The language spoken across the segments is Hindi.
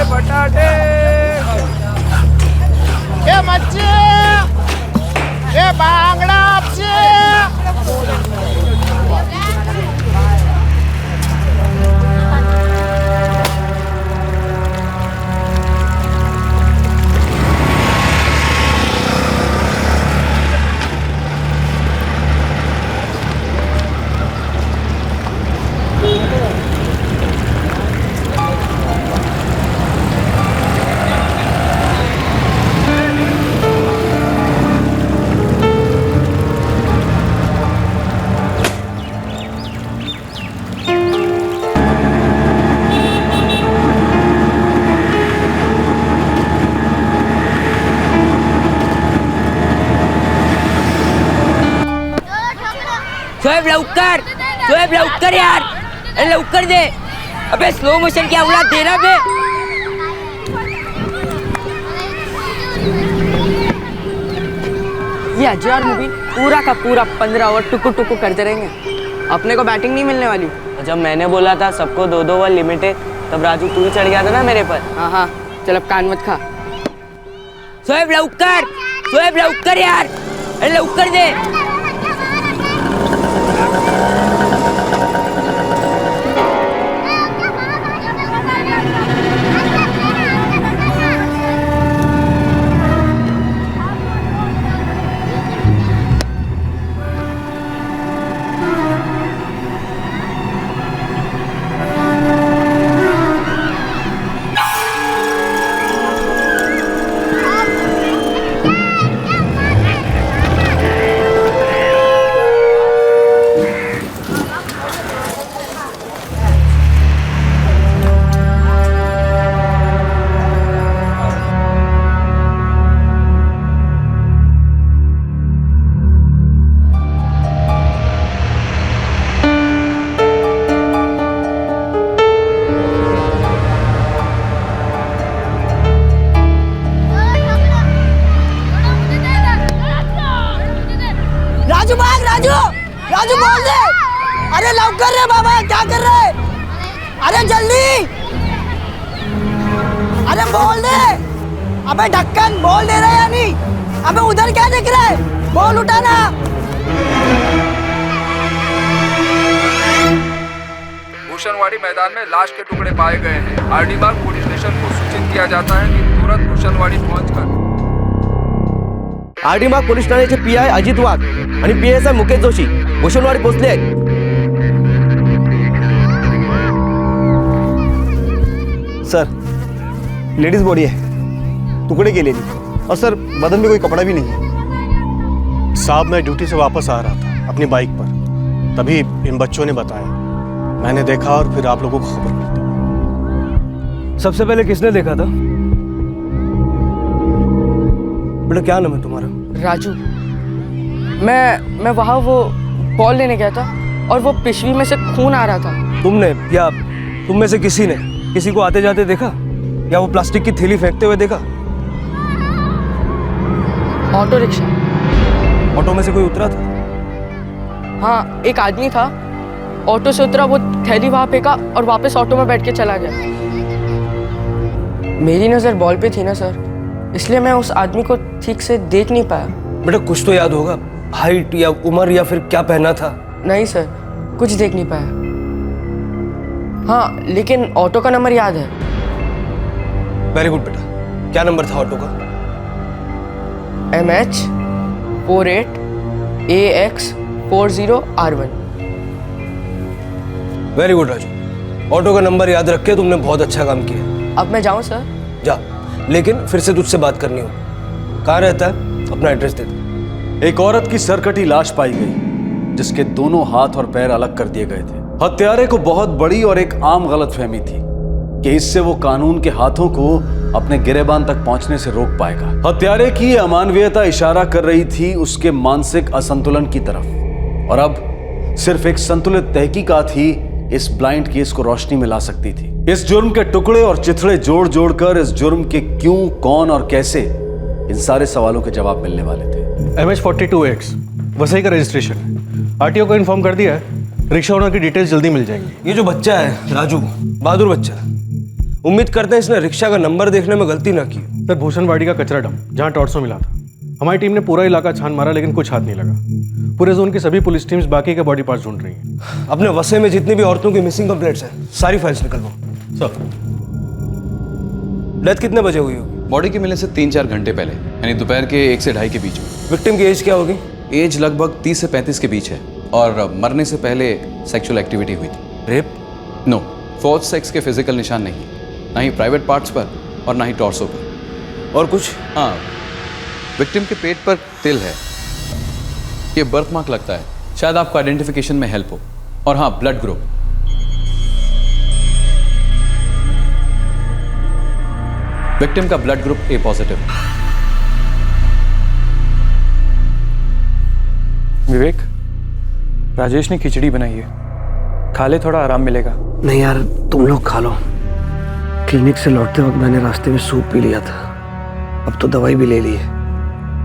बटाटे, ये मच्छी, ये बांगड़ा आपसे। शोएब लवकर, शोएब लवकर यार, अरे लवकर दे। अबे स्लो मोशन की औलाद देना बे। ये अजय और मुबीन पूरा का पूरा 15 ओवर टुकु टुकु करते रहेंगे। अपने को बैटिंग नहीं मिलने वाली। जब मैंने बोला था सबको 2-2 ओवर लिमिट है, तब राजू तू ही चढ़ गया था ना मेरे पर। हाँ हाँ, चल अब कान मत खा। शोएब लवकर यार, अरे लवकर दे। राजू बोल दे। अरे लवकर रे बाबा, क्या कर रहे? अरे जल्दी, अरे बोल दे। अबे ढक्कन बोल दे रहे या नहीं? अबे उधर क्या देख रहे? बोल उठाना। भूषणवाड़ी मैदान में लाश के टुकड़े पाए गए हैं। आरडीबाग पुलिस स्टेशन को सूचित किया जाता है कि तुरंत भूषणवाड़ी पहुंचकर आरडीबाग पोलीस ठाण्याचे पीआय अजित वाघ आणि पीएसआय मुकेश जोशी भूषणवाडी पोहोचले आहेत। सर, लेडीज बॉडी है, टुकड़े केलेली, और सर बदन में कोई कपड़ा भी नहीं है। साहब, मैं ड्यूटी से वापस आ रहा था अपनी बाइक पर, तभी इन बच्चों ने बताया। मैंने देखा और फिर आप लोगों को खबर कर दी। सबसे पहले किसने देखा था? बेटा क्या नाम है तुम्हारा? राजू। मैं वहाँ वो बॉल लेने गया था और वो पिशवी में से खून आ रहा था। तुमने या तुम में से किसी ने किसी को आते जाते देखा या वो प्लास्टिक की थैली फेंकते हुए देखा? Auto rickshaw. ऑटो में से कोई उतरा था? हाँ, एक आदमी था, ऑटो से उतरा, वो थैली वहाँ फेंका और वापस ऑटो में बैठ के चला गया। मेरी नज़र बॉल पे थी ना सर, इसलिए मैं उस आदमी को ठीक से देख नहीं पाया। बेटा कुछ तो याद होगा, हाइट या उम्र या फिर क्या पहना था? नहीं सर, कुछ देख नहीं पाया। हाँ, लेकिन ऑटो का नंबर याद है। वेरी गुड बेटा, क्या नंबर था ऑटो का? MH 48 AX 40 R1। Very good Raju, auto का नंबर याद रख के तुमने बहुत अच्छा काम किया। अब मैं जाऊँ सर? जा, लेकिन फिर से तुझसे बात करनी हो। कहाँ रहता है? अपना एड्रेस दे दे। एक औरत की सरकटी लाश पाई गई, जिसके दोनों हाथ और पैर अलग कर दिए गए थे। हत्यारे को बहुत बड़ी और एक आम गलतफहमी थी कि इससे वो कानून के हाथों को अपने गिरेबान तक पहुंचने से रोक पाएगा। हत्यारे की अमानवीयता इशारा कर रही थी उसके मानसिक असंतुलन की तरफ, और अब सिर्फ एक संतुलित तहकीकात ही इस ब्लाइंड केस को रोशनी में ला सकती थी। इस जुर्म के टुकड़े और चिथड़े जोड़ जोड़कर इस जुर्म के क्यों, कौन और कैसे, इन सारे सवालों के जवाब मिलने वाले थे। MH 42X वसई का रजिस्ट्रेशन है। आरटीओ को इन्फॉर्म कर दिया है, रिक्शा ओनर की डिटेल्स जल्दी मिल जाएंगी। ये जो बच्चा है राजू, बहादुर बच्चा, उम्मीद करते हैं इसने रिक्शा का नंबर देखने में गलती ना की। सर भूषणवाड़ी का कचरा डंप जहाँ टॉर्सो मिला था, हमारी टीम ने पूरा इलाका छान मारा लेकिन कुछ हाथ नहीं लगा। पूरे जोन की सभी पुलिस टीम्स बाकी के बॉडी पार्ट्स ढूंढ रही हैं। अपने वसे में जितनी भी औरतों की मिसिंग कंप्लेंट्स हैं सारी फाइल्स निकलवाओ। सर डेथ कितने बजे हुई होगी? बॉडी के मिलने से 3-4 घंटे पहले, यानी दोपहर के 1 से 2:30 के बीच में। विक्टिम की एज क्या होगी? एज लगभग 30 से 35 के बीच है और मरने से पहले सेक्सुअल एक्टिविटी हुई थी। रेप? नो, फोर्थ सेक्स के फिजिकल निशान नहीं, ना ही प्राइवेट पार्ट्स पर और ना ही टॉर्सो पर। और कुछ? हाँ, विक्टिम के पेट पर तिल है, ये बर्थ मार्क लगता है, शायद आपको आइडेंटिफिकेशन में हेल्प हो। और हाँ, ब्लड ग्रुप। विक्टिम का ब्लड ग्रुप ए पॉजिटिव। विवेक, राजेश ने खिचड़ी बनाई है, खा ले, थोड़ा आराम मिलेगा। नहीं यार, तुम लोग खा लो। क्लिनिक से लौटते वक्त मैंने रास्ते में सूप पी लिया था, अब तो दवाई भी ले ली है,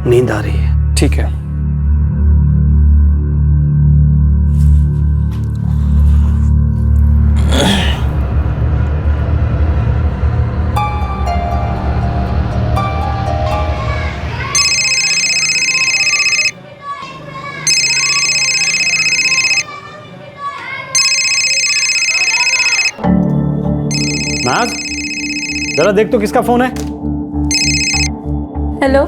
नींद आ रही है। ठीक है। नाज, जरा देख तो किसका फोन है। Hello,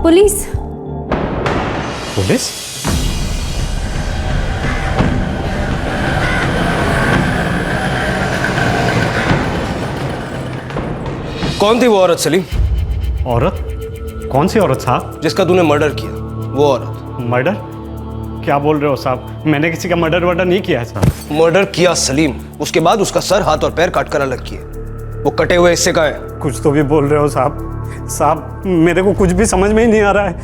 police. पुलिस? कौन थी वो औरत सलीम? औरत? कौन सी औरत साहब? जिसका तूने मर्डर किया, वो औरत। मर्डर? क्या बोल रहे हो साहब? मैंने किसी का मर्डर वर्डर नहीं किया है साहब। मर्डर किया सलीम, उसके बाद उसका सर, हाथ और पैर काट कर अलग किए। वो कटे हुए हिस्से का है। कुछ तो भी बोल रहे हो साहब। साहब, मेरे को कुछ भी समझ में ही नहीं आ रहा है।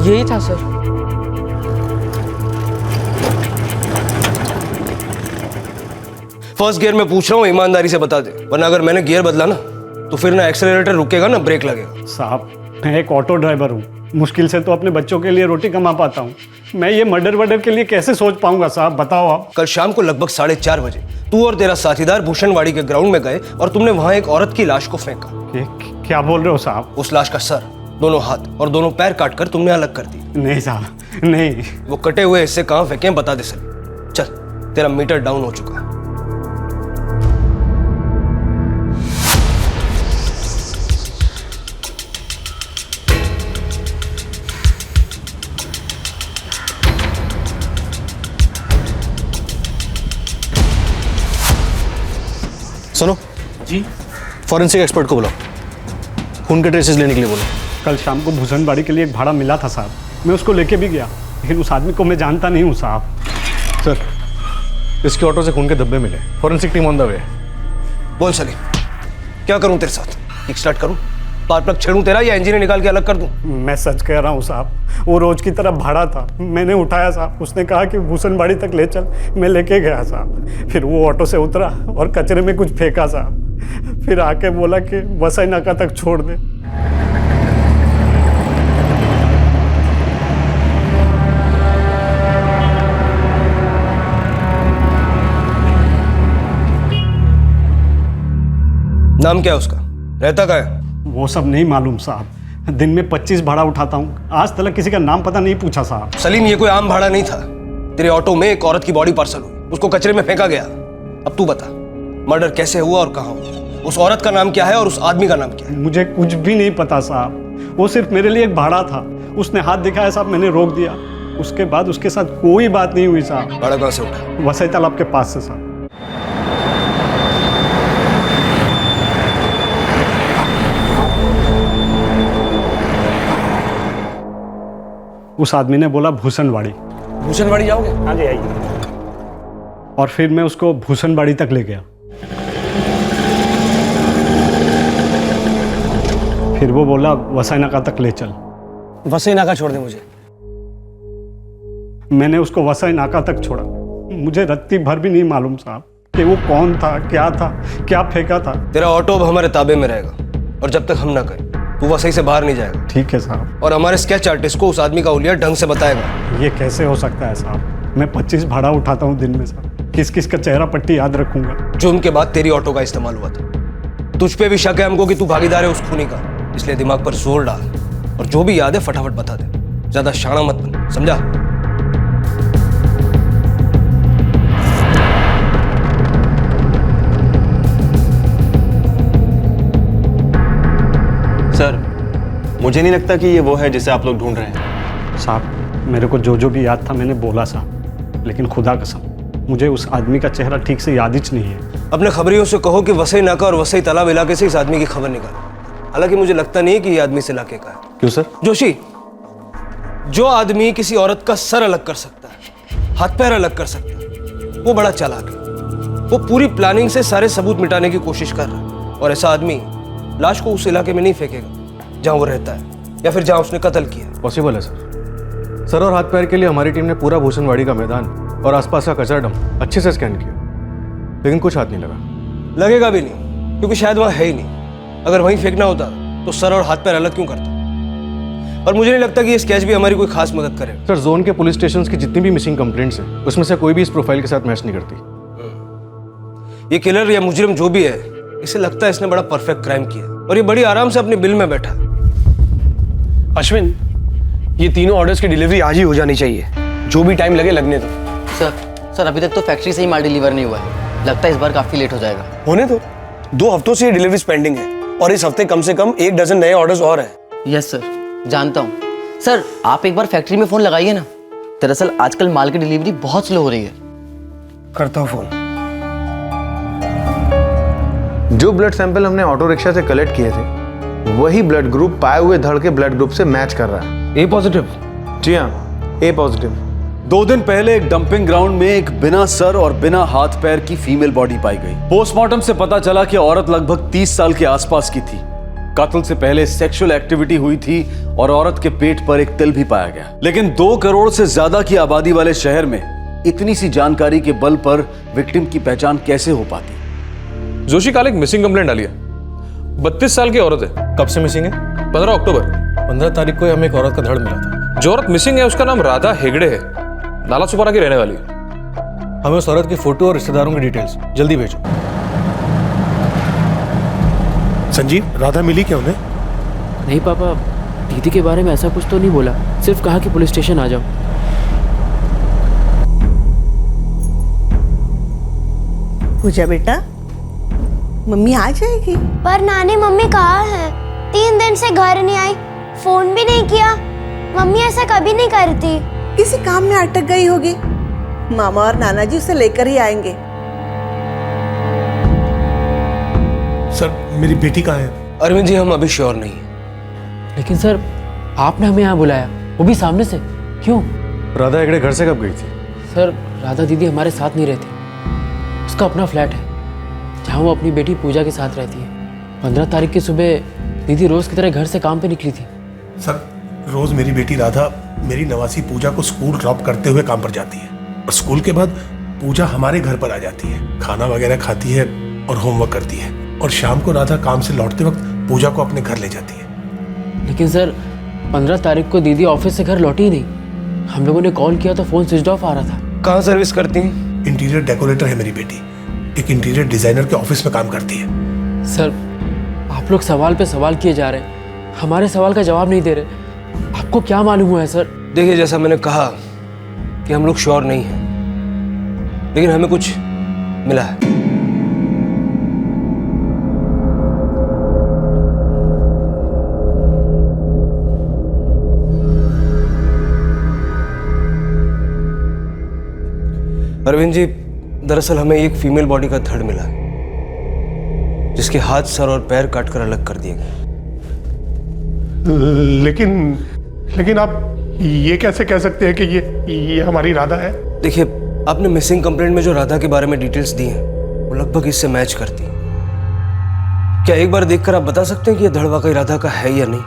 यही था सर। फर्स्ट गियर में पूछ रहा हूँ, ईमानदारी से बता दे, वरना अगर मैंने गियर बदला ना तो फिर ना एक्सेलरेटर रुकेगा ना ब्रेक लगेगा। साहब, मैं एक ऑटो ड्राइवर हूँ, मुश्किल से तो अपने बच्चों के लिए रोटी कमा पाता हूँ। मैं ये मर्डर वर्डर के लिए कैसे सोच पाऊंगा साहब, बताओ आप। कल शाम को लगभग 4:30 बजे तू और तेरा साथीदार भूषणवाड़ी के ग्राउंड में गए और तुमने वहां एक औरत की लाश को फेंका। क्या बोल रहे हो साहब? उस लाश का सर, दोनों हाथ और दोनों पैर काटकर तुमने अलग कर दी। नहीं साहब, नहीं। वो कटे हुए हिस्से कहाँ फेंके बता दे सर। चल, तेरा मीटर डाउन हो चुका है। सुनो जी, फॉरेंसिक एक्सपर्ट को बुलाओ, खून के ट्रेसेस लेने के लिए बोलो। कल शाम को भूषणवाड़ी के लिए एक भाड़ा मिला था साहब, मैं उसको लेके भी गया, लेकिन उस आदमी को मैं जानता नहीं हूँ साहब। सर, इसके ऑटो से खून के धब्बे मिले, forensic team on the way. बोल सलीम, क्या करूं तेरे साथ? किक स्टार्ट करूं, स्पार्क प्लग छेड़ूं तेरा, या इंजन निकाल के अलग कर दूं? मैं सच कह रहा हूँ साहब, वो रोज की तरह भाड़ा था, मैंने उठाया साहब। उसने कहा कि भूषणवाड़ी तक ले चल, मैं लेके गया साहब। फिर वो ऑटो से उतरा और कचरे में कुछ फेंका साहब, फिर आके बोला कि वसई नाका तक छोड़ दे। नाम क्या है उसका? रहता कहाँ है? वो सब नहीं मालूम साहब, दिन में 25 भाड़ा उठाता हूँ, आज तक किसी का नाम पता नहीं पूछा साहब। सलीम, ये कोई आम भाड़ा नहीं था। तेरे ऑटो में एक औरत की बॉडी पार्सल हुई, उसको कचरे में फेंका गया। अब तू बता, मर्डर कैसे हुआ और कहाँ हुआ? उस औरत का नाम क्या है और उस आदमी का नाम क्या है? मुझे कुछ भी नहीं पता साहब, वो सिर्फ मेरे लिए एक भाड़ा था। उसने हाथ दिखाया साहब, मैंने रोक दिया। उसके बाद उसके साथ कोई बात नहीं हुई साहब। भाड़ा कहाँ से उठा? वसई तालाब के पास से साहब। उस आदमी ने बोला भूषणवाड़ी। भूषणवाड़ी जाओगे? हाँ जी, आइए। और फिर मैं उसको भूषणवाड़ी तक ले गया। फिर वो बोला वसई नाका तक ले चल। वसई नाका छोड़ दे मुझे। मैंने उसको वसई नाका तक छोड़ा। मुझे रत्ती भर भी नहीं मालूम साहब कि वो कौन था, क्या फेंका था। तेरा ऑटो अब हमारे ताबे में रहेगा और जब तक हम ना गए वो वसई से बाहर नहीं जाएगा। ठीक है साहब। और हमारे स्केच आर्टिस्ट को उस आदमी का हुलिया ढंग से बताएगा। ये कैसे हो सकता है साहब? मैं 25 भाड़ा उठाता हूँ दिन में साहब। किस किस का चेहरा पट्टी याद रखूंगा? जुर्म के बाद तेरी ऑटो का इस्तेमाल हुआ था। तुझ पे भी शक है हमको कि तू भागीदार है उस खूनी का, इसलिए दिमाग पर जोर डाल और जो भी याद है फटाफट बता दे। ज्यादा शाना मत बन, समझा? सर, मुझे नहीं लगता कि ये वो है जिसे आप लोग ढूंढ रहे हैं। साहब, मेरे को जो भी याद था मैंने बोला साहब, लेकिन खुदा कसम मुझे उस आदमी का चेहरा ठीक से याद ही नहीं है। अपने खबरियों से कहो कि वसई नाका और वसई तालाब इलाके से इस आदमी की खबर निकालो। हालांकि मुझे लगता नहीं कि ये आदमी इस इलाके का है। क्यों सर? जोशी, जो आदमी किसी औरत का सर अलग कर सकता है, हाथ पैर अलग कर सकता है, वो बड़ा चालाक है। वो पूरी प्लानिंग से सारे सबूत मिटाने की कोशिश कर रहा है। और ऐसा आदमी लाश को उस इलाके में नहीं फेंकेगा जहां वो रहता है या फिर जहां उसने कत्ल किया। पॉसिबल है सर। सर और हाथ पैर के लिए हमारी टीम ने पूरा भूषणवाड़ी का मैदान और आसपास का कचरा डंप अच्छे से स्कैन किया, लेकिन कुछ हाथ नहीं लगा। लगेगा भी नहीं, क्योंकि शायद वहां है ही नहीं। अगर वहीं फेंकना होता तो सर और हाथ पैर अलग क्यों करता? और मुझे नहीं लगता कि ये स्केच भी हमारी कोई खास मदद करे। सर, जोन के पुलिस स्टेशन की जितनी भी मिसिंग कंप्लेंट्स हैं उसमें से कोई भी इस प्रोफाइल के साथ मैच नहीं करती। ये किलर या मुजरिम जो भी है, इसे लगता है इसने बड़ा परफेक्ट क्राइम किया और ये बड़ी आराम से अपने बिल में बैठा। अश्विन, ये तीनों ऑर्डर्स की डिलीवरी आज ही हो जानी चाहिए, जो भी टाइम लगे लगने दो। सर अभी तक तो फैक्ट्री से ही माल डिलीवर नहीं हुआ है। लगता है इस बार काफी लेट हो जाएगा। होने दो, 2 हफ्तों से ये डिलीवरीज पेंडिंग है और इस हफ्ते कम से कम 1 डजन नए ऑर्डर्स और हैं। यस सर, जानता हूँ। सर आप एक बार फैक्ट्री में फोन लगाइए ना। दरअसल आजकल माल की डिलीवरी बहुत स्लो हो रही है। करता हूँ फोन। जो ब्लड सैंपल हमने ऑटो रिक्शा से कलेक्ट किए थे वही ब्लड ग्रुप पाए हुए धड़ के ब्लड ग्रुप से मैच कर रहा है। ए पॉजिटिव? जी हाँ, ए पॉजिटिव। 2 दिन पहले एक डंपिंग ग्राउंड में एक बिना सर और बिना हाथ पैर की फीमेल बॉडी पाई गई। पोस्टमार्टम से पता चला कि औरत लगभग 30 साल के आसपास की थी। कत्ल से पहले सेक्सुअल एक्टिविटी हुई थी और औरत के पेट पर एक तिल भी पाया गया। लेकिन 2 करोड़ से ज्यादा की आबादी वाले शहर में इतनी सी जानकारी के बल पर विक्टिम की पहचान कैसे हो पाती? जोशी काल एक मिसिंग कंप्लेंट डाली है। 32 साल की औरत है। कब से मिसिंग है? 15 अक्टूबर। 15 तारीख को हमें एक औरत का धड़ मिला था। जो औरत मिसिंग है उसका नाम राधा हेगड़े है, नाला सुपारा की रहने वाली है। हमें उस औरत की फोटो और रिश्तेदारों की डिटेल्स जल्दी भेजो। संजीव, राधा मिली क्या उन्हें? नहीं पापा, दीदी के बारे में ऐसा कुछ तो नहीं बोला, सिर्फ कहा कि पुलिस स्टेशन आ जाओ। पूजा बेटा, मम्मी आ जाएगी। पर नानी, मम्मी कहाँ है? 3 दिन से घर नहीं आई, फोन भी नहीं किया। मम्मी ऐसा कभी नहीं करती। किसी काम में अटक गई होगी। मामा और नाना जी उसे लेकर ही आएंगे। सर, मेरी बेटी कहाँ है? अरविंद जी, हम अभी श्योर नहीं है। लेकिन सर आपने हमें यहाँ बुलाया, वो भी सामने से, क्यों? राधा हेगड़े घर से कब गई थी? सर राधा दीदी हमारे साथ नहीं रहती। उसका अपना फ्लैट है जहाँ वो अपनी बेटी पूजा के साथ रहती है। 15 तारीख की सुबह दीदी रोज की तरह घर से काम पे निकली थी। सर, रोज मेरी बेटी राधा मेरी नवासी पूजा को स्कूल ड्रॉप करते हुए काम पर जाती है और स्कूल के बाद पूजा हमारे घर पर आ जाती है, खाना वगैरह खाती है और होमवर्क करती है, और शाम को राधा काम से लौटते वक्त पूजा को अपने घर ले जाती है। लेकिन सर 15 तारीख को दीदी ऑफिस से घर लौटी ही नहीं। हम लोगों ने कॉल किया तो फोन स्विच ऑफ आ रहा था। कहाँ सर्विस करती हैं? इंटीरियर डेकोरेटर है मेरी बेटी, एक इंटीरियर डिजाइनर के ऑफिस में काम करती है। सर आप लोग सवाल पे सवाल किए जा रहे हैं, हमारे सवाल का जवाब नहीं दे रहे। आपको क्या मालूम हुआ है सर? देखिए, जैसा मैंने कहा कि हम लोग श्योर नहीं हैं, लेकिन हमें कुछ मिला है। अरविंद जी, दरअसल हमें एक फीमेल बॉडी का धड़ मिला है जिसके हाथ, सर और पैर काटकर अलग कर दिए गए। लेकिन आप ये कैसे कह सकते हैं कि ये हमारी राधा है? देखिए, आपने मिसिंग कंप्लेंट में जो राधा के बारे में डिटेल्स दी हैं वो लगभग इससे मैच करती हैं। क्या एक बार देखकर आप बता सकते हैं कि यह धड़ वाकई राधा का है या नहीं?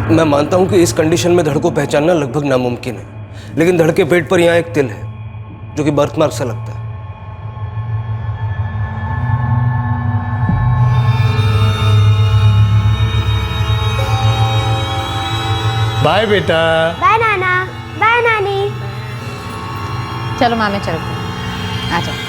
मैं मानता हूं कि इस कंडीशन में धड़ को पहचानना लगभग नामुमकिन है, लेकिन धड़ के पेट पर यहाँ एक तिल है जो कि बर्थमार्क सा लगता है। बाय बेटा। बाय नाना, बाय नानी। चलो माँ, मैं चलती हूँ, आ जाओ।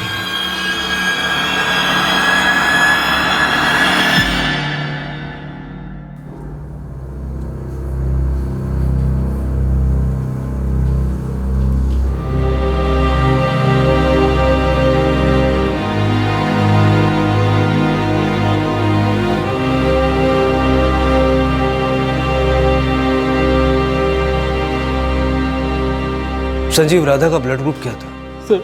संजीव, राधा का ब्लड ग्रुप क्या था? सर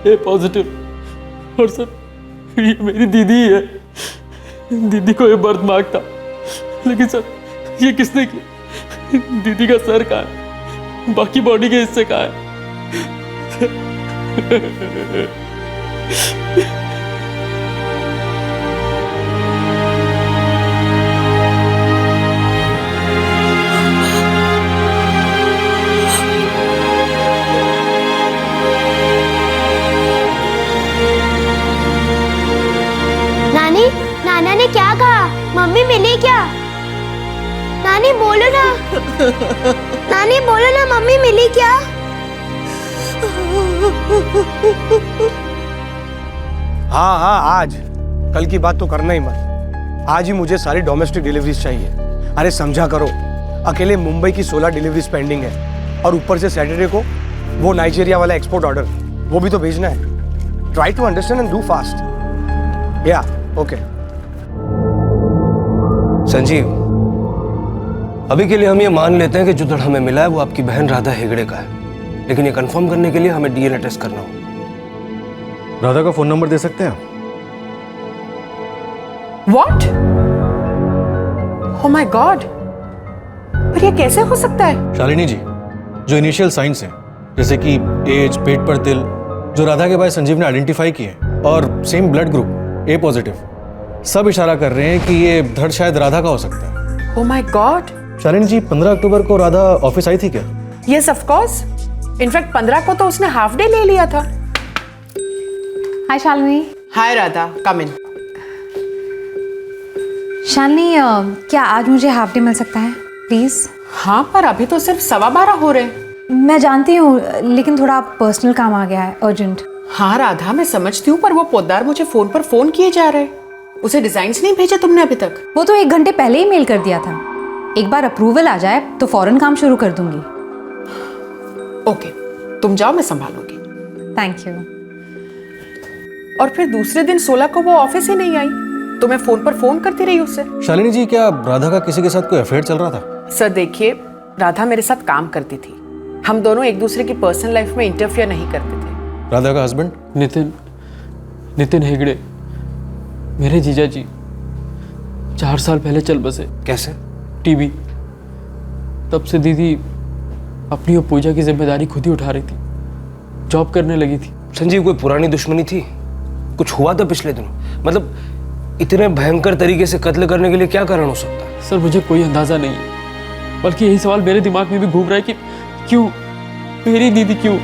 ए पॉजिटिव। और सर ये मेरी दीदी ही है। दीदी को ये बर्थ मार्क था, लेकिन सर ये किसने किया? दीदी का सर कहाँ है? बाकी बॉडी के हिस्से कहाँ है? नानी, नाना ने क्या कहा? मम्मी मिली क्या? नानी बोलो ना। नानी बोलो ना, मम्मी मिली क्या? हाँ हाँ, आज। कल की बात तो करना ही मत। आज ही मुझे सारी डोमेस्टिक डिलीवरीज चाहिए। अरे समझा करो, अकेले मुंबई की 16 डिलीवरीज पेंडिंग है और ऊपर से सैटरडे को वो नाइजीरिया वाला एक्सपोर्ट ऑर्डर, वो भी तो भेजना है। Try to understand and do fast. या ओके। संजीव, अभी के लिए हम ये मान लेते हैं कि जो धड़ हमें मिला है वो आपकी बहन राधा हेगड़े का है, लेकिन ये कंफर्म करने के लिए हमें डीएनए टेस्ट करना होगा। राधा का फोन नंबर दे सकते हैं? What? Oh my God! पर ये कैसे हो सकता है? शालिनी जी, जो इनिशियल साइंस हैं, जैसे कि एज, पेट पर तिल, जो राधा के भाई संजीव ने आइडेंटिफाई किए, और same blood group A positive, सब इशारा कर रहे हैं कि ये धड़ शायद राधा का हो सकता है। Oh my God! शालिनी जी, 15 अक्टूबर को राधा ऑफिस आई थी क्या? Yes, of course. इनफैक्ट 15 को तो उसने हाफ डे ले लिया था। हाय शालिनी। हाय राधा, कम इन। शालिनी, क्या आज मुझे हाफ डे मिल सकता है प्लीज? हाँ, पर अभी तो सिर्फ 12:15 हो रहे हैं। मैं जानती हूँ, लेकिन थोड़ा पर्सनल काम आ गया है, अर्जेंट। हाँ राधा, मैं समझती हूँ, पर वो पोद्दार मुझे फोन पर फोन किए जा रहे हैं। उसे डिजाइन्स नहीं भेजे तुमने अभी तक? वो तो 1 घंटे पहले ही मेल कर दिया था। एक बार अप्रूवल आ जाए तो फौरन काम शुरू कर दूंगी। ओके, तुम जाओ, मैं संभालूंगी। Thank you. और फिर दूसरे दिन 16 को वो ऑफिस ही नहीं आई, तो मैं फोन पर फोन करती रही उससे। शालिनी जी, क्या राधा का किसी के साथ कोई अफेयर चल रहा था? सर देखिए, राधा मेरे साथ काम करती थी। हम दोनों एक दूसरे की पर्सनल लाइफ में इंटरफियर नहीं करते थे। राधा का हस्बैंड? नितिन हेगड़े, मेरे जीजा जी 4 साल पहले चल बसे। कैसे? टीबी। तब से दीदी अपनी और पूजा की जिम्मेदारी खुद ही उठा रही थी, जॉब करने लगी थी। संजीव, कोई पुरानी दुश्मनी थी? कुछ हुआ था पिछले दिनों? मतलब इतने भयंकर तरीके से कत्ल करने के लिए क्या कारण हो सकता है? सर मुझे कोई अंदाजा नहीं है, बल्कि यही सवाल मेरे दिमाग में भी घूम रहा है कि क्यों, मेरी दीदी क्यों?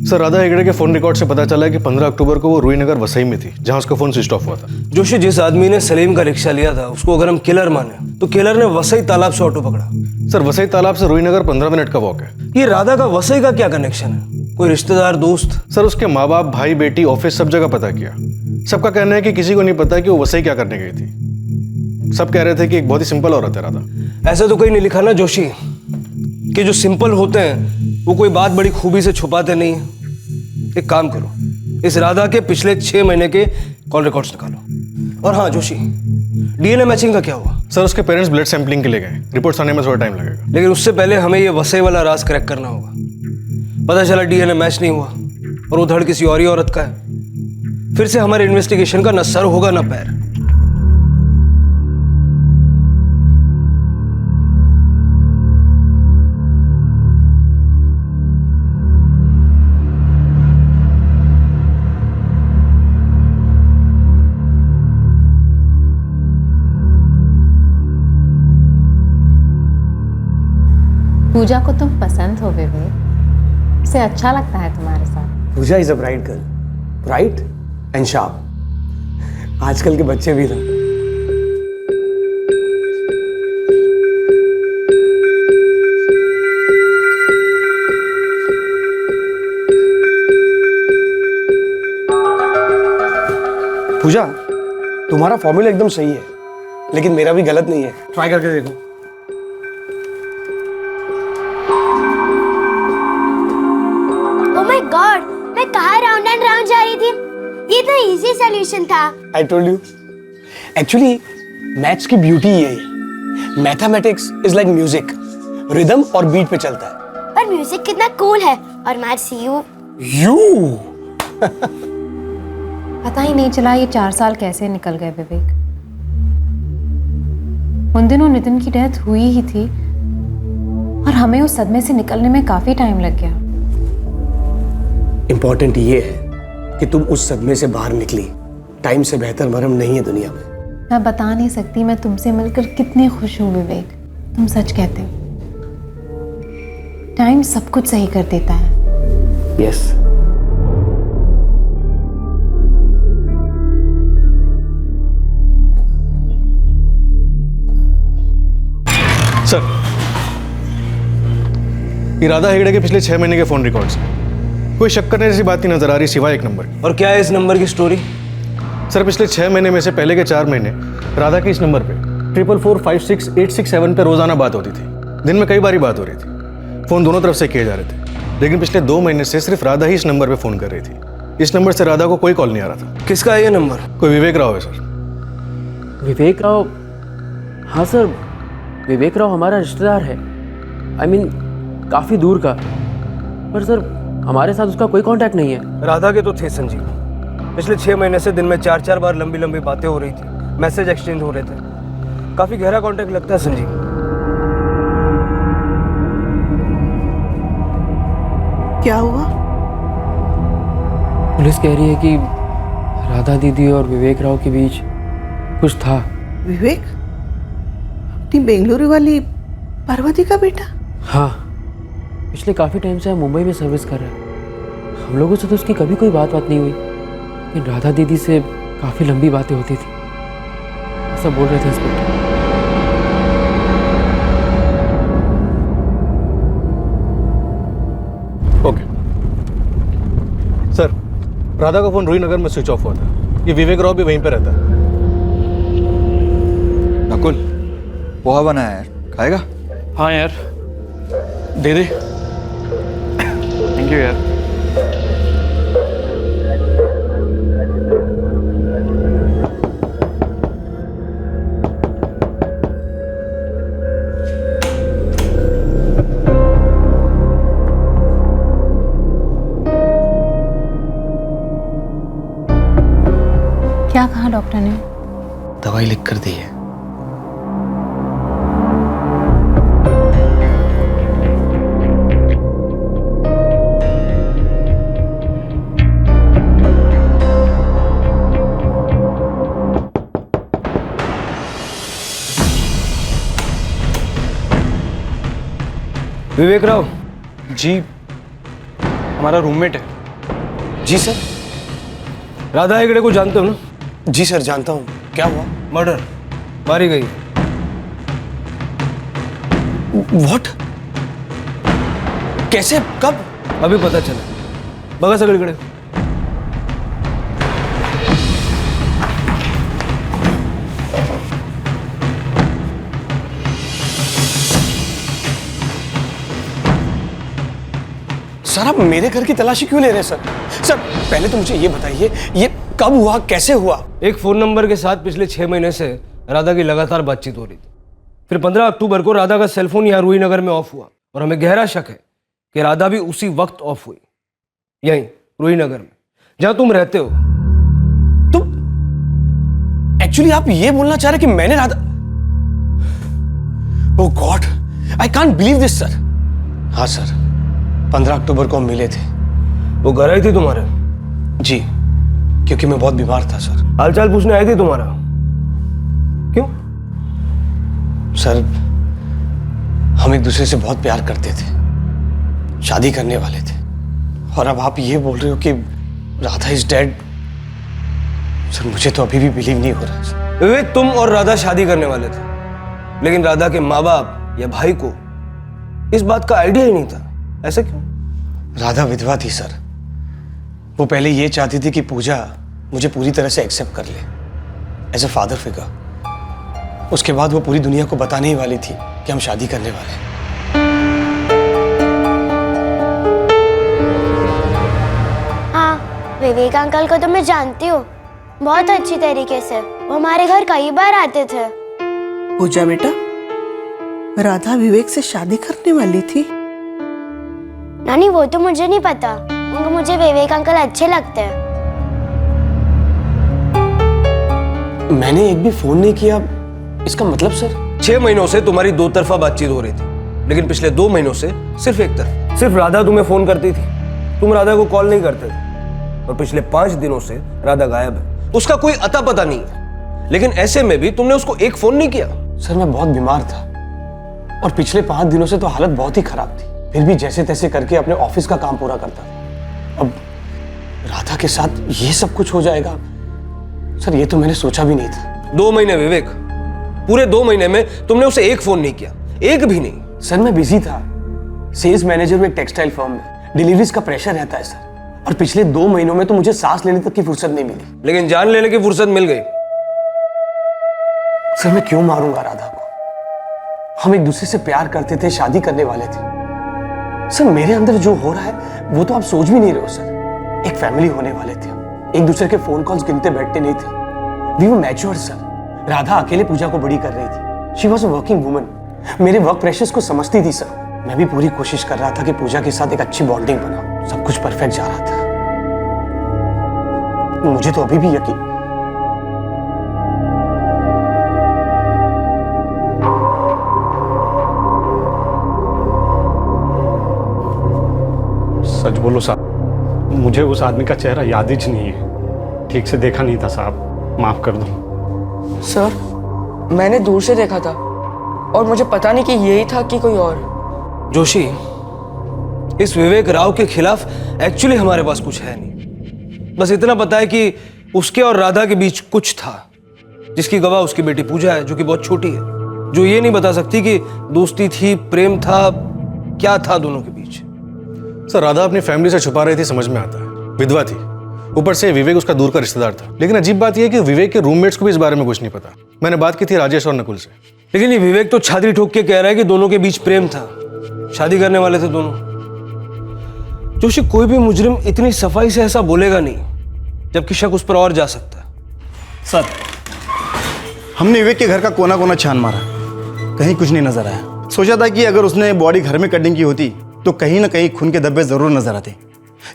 सर, राधा हेगड़े के फोन रिकॉर्ड से पता चला है कि 15 अक्टूबर को वो रूईनगर वसई में थी, जहां उसका फोन स्विच ऑफ हुआ था। जोशी, जिस आदमी ने सलीम का रिक्शा लिया था, उसको अगर हम किलर माने, तो किलर ने वसई तालाब से ऑटो पकड़ा। सर, वसई तालाब से रूईनगर 15 मिनट का वॉक है। ये राधा का वसई का क्या कनेक्शन है? कोई रिश्तेदार, दोस्त? सर, उसके माँ बाप, भाई, बेटी, ऑफिस, सब जगह पता किया। सबका कहना है कि किसी को नहीं पता कि वो वसई क्या करने गई थी। सब कह रहे थे कि एक बहुत ही सिंपल औरत है राधा। ऐसा तो कहीं नहीं लिखा ना जोशी कि जो सिंपल होते हैं वो कोई बात बड़ी खूबी से छुपाते नहीं है। एक काम करो, इस राधा के पिछले 6 महीने के कॉल रिकॉर्ड्स निकालो। और हाँ जोशी, डीएनए मैचिंग का क्या हुआ? सर, उसके पेरेंट्स ब्लड सैंपलिंग के लिए गए। रिपोर्ट्स आने में थोड़ा टाइम लगेगा। लेकिन उससे पहले हमें ये वसई वाला राज क्रैक करना होगा। पता चला डीएनए मैच नहीं हुआ और वो धड़ किसी और ही औरत का है, फिर से हमारे इन्वेस्टिगेशन का न सर होगा न पैर। पूजा को तुम पसंद हो विवेक, उसे अच्छा लगता है तुम्हारे साथ। Pooja is a bright girl, bright and sharp. आजकल के बच्चे भी ना। पूजा, तुम्हारा फॉर्मूला एकदम सही है, लेकिन मेरा भी गलत नहीं है। ट्राई करके देखो। ओह माय गॉड, मैं कहाँ राउंड एंड राउंड जा रही थी। ये तो इजी सॉल्यूशन था। I told you. Actually maths की ब्यूटी ये है, mathematics is like music, rhythm और बीट पे चलता है। पर म्यूजिक कितना कूल है और मैथ्स यू। पता ही नहीं चला ये 4 साल कैसे निकल गए विवेक। उन दिनों नितिन की डेथ हुई ही थी और हमें उस सदमे से निकलने में काफी टाइम लग गया। इंपॉर्टेंट ये है कि तुम उस सदमे से बाहर निकली। टाइम से बेहतर मरहम नहीं है दुनिया में। मैं बता नहीं सकती मैं तुमसे मिलकर कितनी खुश हूँ विवेक। तुम सच कहते हो, टाइम सब कुछ सही कर देता है। यस। सर, इरादा हेगड़े के पिछले 6 महीने के फोन रिकॉर्ड्स हैं। कोई शक करने जैसी बात नहीं नजर आ रही सिवाय एक नंबर। और क्या है इस नंबर की स्टोरी? सर, पिछले 6 महीने में से पहले के 4 महीने राधा के इस नंबर पे 44456867 पे रोजाना बात होती थी। दिन में कई बारी बात हो रही थी। फोन दोनों तरफ से किए जा रहे थे, लेकिन पिछले 2 महीने से सिर्फ राधा ही इस नंबर पे फोन कर रही थी। इस नंबर से राधा को कोई कॉल नहीं आ रहा था। किसका है ये नंबर? कोई विवेक राव है सर। विवेक राव? हाँ सर, विवेक राव हमारा रिश्तेदार है। I mean, काफी दूर का। पर सर, हमारे साथ उसका कोई कांटेक्ट नहीं है। राधा के तो थे संजीव। पिछले 6 महीने से दिन में 4-4 बार लंबी लंबी बातें हो रही थी, मैसेज एक्सचेंज हो रहे थे। काफी गहरा कांटेक्ट लगता है संजीव। क्या हुआ? पुलिस कह रही है कि राधा दीदी और विवेक राव के बीच कुछ था। विवेक? अपनी बेंगलुरु वाली पार्वती का बेटा? हाँ, पिछले काफी टाइम से हम मुंबई में सर्विस कर रहे हैं। हम लोगों से तो उसकी कभी कोई बात नहीं हुई, लेकिन राधा दीदी से काफी लंबी बातें होती थी, ऐसा बोल रहे थे इंस्पेक्टर। ओके सर, राधा का फोन रूहीनगर में स्विच ऑफ हुआ था। ये विवेक राव भी वहीं पे रहता है। नकुल, पोहा बना है यार, खाएगा? हाँ यार, दे दे। थैंक यू यार। क्या कहा डॉक्टर ने? दवाई लिख कर दी है। विवेक राव जी, हमारा रूममेट है। जी सर। राधा हेगड़े को जानते हो ना? जी सर, जानता हूँ। क्या हुआ? मर्डर, मारी गई। व्हाट? कैसे? कब? अभी पता चला। बघा सगळीकडे। सर, आप मेरे घर की तलाशी क्यों ले रहे हैं सर? सर, पहले तो मुझे ये बताइए, ये कब हुआ, कैसे हुआ? एक फोन नंबर के साथ पिछले 6 महीने से राधा की लगातार बातचीत हो रही थी। फिर 15 अक्टूबर को राधा का सेलफोन यहाँ रूहीनगर में ऑफ हुआ और हमें गहरा शक है कि राधा भी उसी वक्त ऑफ हुई, यहीं रूहीनगर में जहां तुम रहते हो। तुम एक्चुअली आप ये बोलना चाह रहे कि मैंने Radha? Oh god, I can't believe this sir. हाँ सर, 15 अक्टूबर को हम मिले थे। वो घर आई थी तुम्हारे? जी, क्योंकि मैं बहुत बीमार था सर। हालचाल पूछने आई थी तुम्हारा? क्यों? सर, हम एक दूसरे से बहुत प्यार करते थे, शादी करने वाले थे, और अब आप ये बोल रहे हो कि राधा इज डेड। सर मुझे तो अभी भी बिलीव नहीं हो रहा है। विवेक, तुम और राधा शादी करने वाले थे, लेकिन राधा के माँ बाप या भाई को इस बात का आइडिया ही नहीं था। ऐसा क्यों? राधा विधवा थी सर। वो पहले ये चाहती थी कि पूजा मुझे पूरी तरह से एक्सेप्ट कर ले एज अ फादर फिगर। उसके बाद वो पूरी दुनिया को बताने ही वाली थी कि हम शादी करने वाले हैं। हाँ, विवेक अंकल को तो मैं जानती हूँ बहुत अच्छी तरीके से। वो हमारे घर कई बार आते थे। पूजा बेटा, राधा विवेक से शादी करने वाली थी? नानी वो तो मुझे नहीं पता, मगर मुझे विवेक अंकल अच्छे लगते हैं। मैंने एक भी फोन नहीं किया, इसका मतलब सर? 6 महीनों से तुम्हारी 2 तरफा बातचीत हो रही थी, लेकिन पिछले 2 महीनों से सिर्फ एक तरफ। सिर्फ राधा तुम्हें फोन करती थी, तुम राधा को कॉल नहीं करते थे, और पिछले 5 दिनों से राधा गायब है, उसका कोई अता पता नहीं है। लेकिन ऐसे में भी तुमने उसको एक फोन नहीं किया। सर मैं बहुत बीमार था, और पिछले 5 दिनों से तो हालत बहुत ही खराब थी, फिर भी जैसे तैसे करके अपने ऑफिस का काम पूरा करता था। अब राधा के साथ ये सब कुछ हो जाएगा, सर ये तो मैंने सोचा भी नहीं था। 2 महीने विवेक, पूरे 2 महीने में तुमने उसे एक फोन नहीं किया, एक भी नहीं। सर मैं बिजी था, सेल्स मैनेजर में एक टेक्सटाइल फर्म में, डिलीवरीज का प्रेशर रहता है सर, और पिछले 2 महीनों में तो मुझे सांस लेने तक की फुर्सत नहीं मिली। लेकिन जान लेने की फुर्सत मिल गई। सर मैं क्यों मारूंगा राधा को? हम एक दूसरे से प्यार करते थे, शादी करने वाले थे। सर मेरे अंदर जो हो रहा है वो तो आप सोच भी नहीं रहे हो सर। एक फैमिली होने वाले थे, एक दूसरे के फोन कॉल्स गिनते बैठते नहीं थे। We were mature sir. Radha अकेले पूजा को बड़ी कर रही थी। She was a working woman. मेरे वर्क प्रेशर्स को समझती थी सर। मैं भी पूरी कोशिश कर रहा था कि पूजा के साथ एक अच्छी बॉन्डिंग बनाऊं। सब कुछ परफेक्ट जा रहा था। मुझे तो अभी भी यकीन। सच बोलो साहब, मुझे उस आदमी का चेहरा याद ही नहीं है। ठीक से देखा नहीं था साहब, माफ कर दो। सर मैंने दूर से देखा था, और मुझे पता नहीं कि यही था कि कोई और। जोशी, इस विवेक राव के खिलाफ एक्चुअली हमारे पास कुछ है नहीं। बस इतना पता है कि उसके और राधा के बीच कुछ था, जिसकी गवाह उसकी बेटी पूजा है, जो कि बहुत छोटी है, जो ये नहीं बता सकती कि दोस्ती थी, प्रेम था, क्या था दोनों के बीच। सर राधा अपनी फैमिली से छुपा रही थी, समझ में आता है। विधवा थी, ऊपर से विवेक उसका दूर का रिश्तेदार था। लेकिन अजीब बात यह है कि विवेक के रूममेट्स को भी इस बारे में कुछ नहीं पता। मैंने बात की थी राजेश और नकुल से, लेकिन ये विवेक तो छाती ठोक के कह रहा है कि दोनों के बीच प्रेम था, शादी करने वाले थे दोनों। जोशी, कोई भी मुजरिम इतनी सफाई से ऐसा बोलेगा नहीं, जबकि शक उस पर और जा सकता है। सर हमने विवेक के घर का कोना कोना छान मारा, कहीं कुछ नहीं नजर आया। सोचा था कि अगर उसने बॉडी घर में कटिंग की होती तो कहीं ना कहीं खून के धब्बे जरूर नजर आते,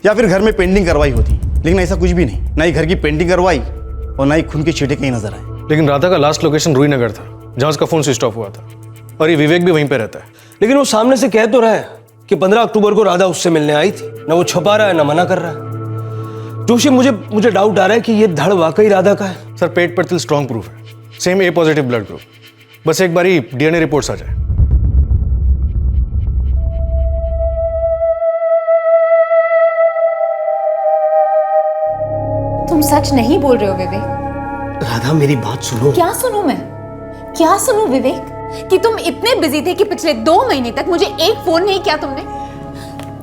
या फिर घर में पेंटिंग करवाई होती। लेकिन ऐसा कुछ भी नहीं, ना ही घर की पेंटिंग करवाई और ना ही खून के छींटे कहीं नजर आए। लेकिन राधा का लास्ट लोकेशन रूहीनगर था, जहां उसका फोन स्विच ऑफ हुआ था, और ये विवेक भी वहीं पे रहता है। लेकिन वो सामने से कह तो रहा है कि 15 अक्टूबर को राधा उससे मिलने आई थी। ना वो छुपा रहा है, ना मना कर रहा है। जोशी, मुझे डाउट आ रहा है कि ये धड़ वाकई राधा का है। सर पेट पर तिल स्ट्रॉन्ग प्रूफ है, सेम ए पॉजिटिव ब्लड ग्रुप। बस एक बारी डीएनए रिपोर्ट्स आ जाए। तुम सच नहीं बोल रहे हो विवेक? राधा मेरी बात सुनो। क्या सुनूं मैं? क्या सुनूं विवेक? कि तुम इतने बिजी थे कि पिछले 2 महीने तक मुझे एक फोन नहीं किया तुमने,